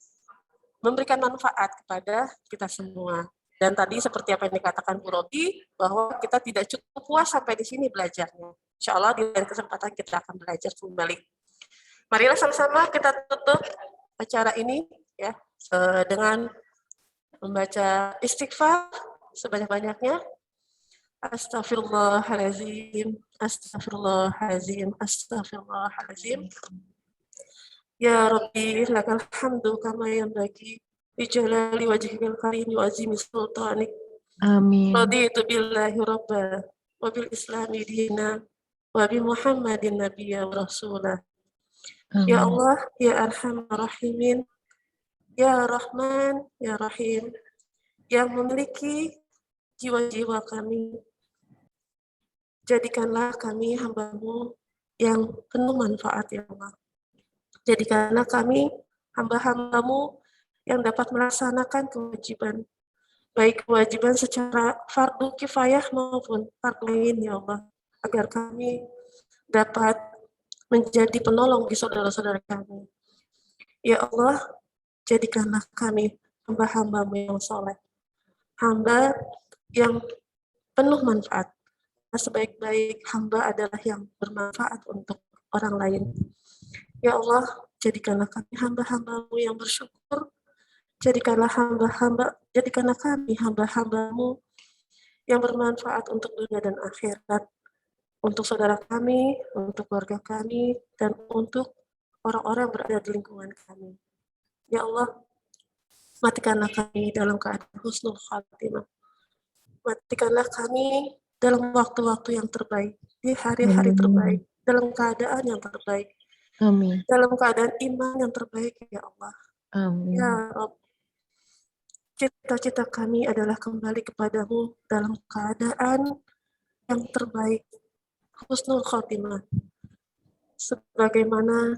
memberikan manfaat kepada kita semua. Dan tadi seperti apa yang dikatakan Bu Robi, bahwa kita tidak cukup puas sampai di sini belajarnya. Insya Allah di lain kesempatan kita akan belajar kembali. Marilah sama-sama kita tutup acara ini ya dengan membaca istighfar sebanyak-banyaknya. Astaghfirullahaladzim, astaghfirullahaladzim, astaghfirullahaladzim. Ya Rabbi, lakal hamdu kama yanbaghi li jalali wajhikal karim wa azimi sultanik. Amin. Raditu billahi rabba wa bil islami dina wa bi Muhammadin nabiyya wa rasulah. Ya Amin. Allah, ya Arhamar Rahimin, ya Rahman, ya Rahim, yang memiliki jiwa-jiwa kami. Jadikanlah kami hamba-Mu yang penuh manfaat, ya Allah. Jadikanlah kami hamba-hamba-Mu yang dapat melaksanakan kewajiban, baik kewajiban secara fardu kifayah maupun fardu ain, ya Allah, agar kami dapat menjadi penolong di saudara-saudara kami. Ya Allah, jadikanlah kami hamba-hamba-Mu yang soleh, hamba yang penuh manfaat. Sebaik-baik hamba adalah yang bermanfaat untuk orang lain. Ya Allah, jadikanlah kami hamba-hamba-Mu yang bersyukur. Jadikanlah kami hamba-hamba-Mu yang bermanfaat untuk dunia dan akhirat, untuk saudara kami, untuk keluarga kami, dan untuk orang-orang yang berada di lingkungan kami. Ya Allah, matikanlah kami dalam keadaan husnul khatimah. Matikanlah kami dalam waktu-waktu yang terbaik, di hari-hari terbaik, dalam keadaan yang terbaik, Amin. dalam keadaan iman yang terbaik, ya Allah. Amin. Ya Rabb, cita-cita kami adalah kembali kepadamu dalam keadaan yang terbaik, husnul khatimah, sebagaimana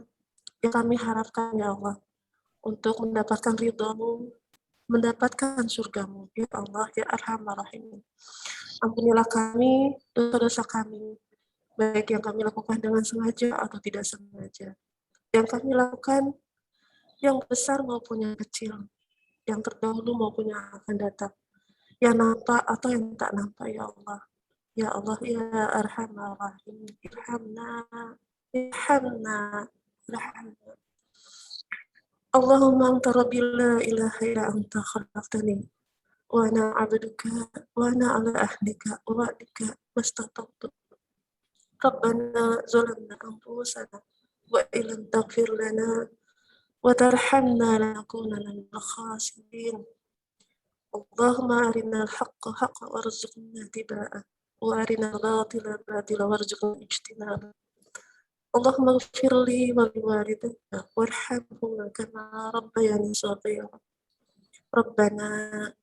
yang kami harapkan, ya Allah, untuk mendapatkan ridha-Mu, mendapatkan surga-Mu, ya Allah, ya Arhamar Rahimin. Ampunilah kami, dosa-dosa kami, baik yang kami lakukan dengan sengaja atau tidak sengaja. Yang kami lakukan, yang besar maupun yang kecil, yang terdahulu maupun yang akan datang, yang nampak atau yang tak nampak, ya Allah. Ya Allah, ya Arhamar Rahim, irhamna, irhamna, irhamna. Allahumma anta rabbi la ilaha illa anta khalaqtani wa ana abduka wa ana ala ahdika wa wa'dika mastata'tu. Rabbana zalamna anfusana wa illam taghfir lana wa tarhamna lanakunanna minal khasirin. اللهم أرنا الحق حقا وارزقنا اتباعه وأرنا الباطل باطلا وارزقنا اجتنابه. اللهم اغفر لي ولوالدي وارحمهما كما ربياني صغيرا. ربنا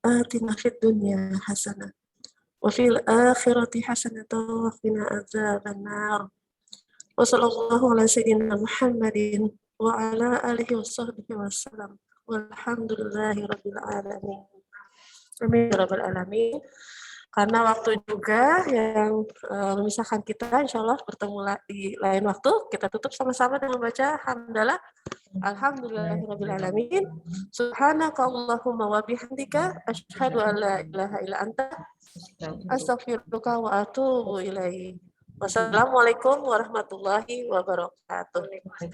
آتنا في الدنيا حسنة وفي الآخرة حسنة وقنا عذاب النار. وصلى الله على سيدنا محمد وعلى آله وصحبه وسلم والحمد لله رب العالمين. Amin ya rabbal alamin. Karena waktu juga yang memisahkan kita, insya Allah bertemu di lain waktu. Kita tutup sama-sama dengan baca hamdalah. Alhamdulillahirabbil alamin. Subhanaka Allahumma wa bihamdika asyhadu an la ilaha illa anta astaghfiruka wa atubu ilaik. Wassalamualaikum warahmatullahi wabarakatuh.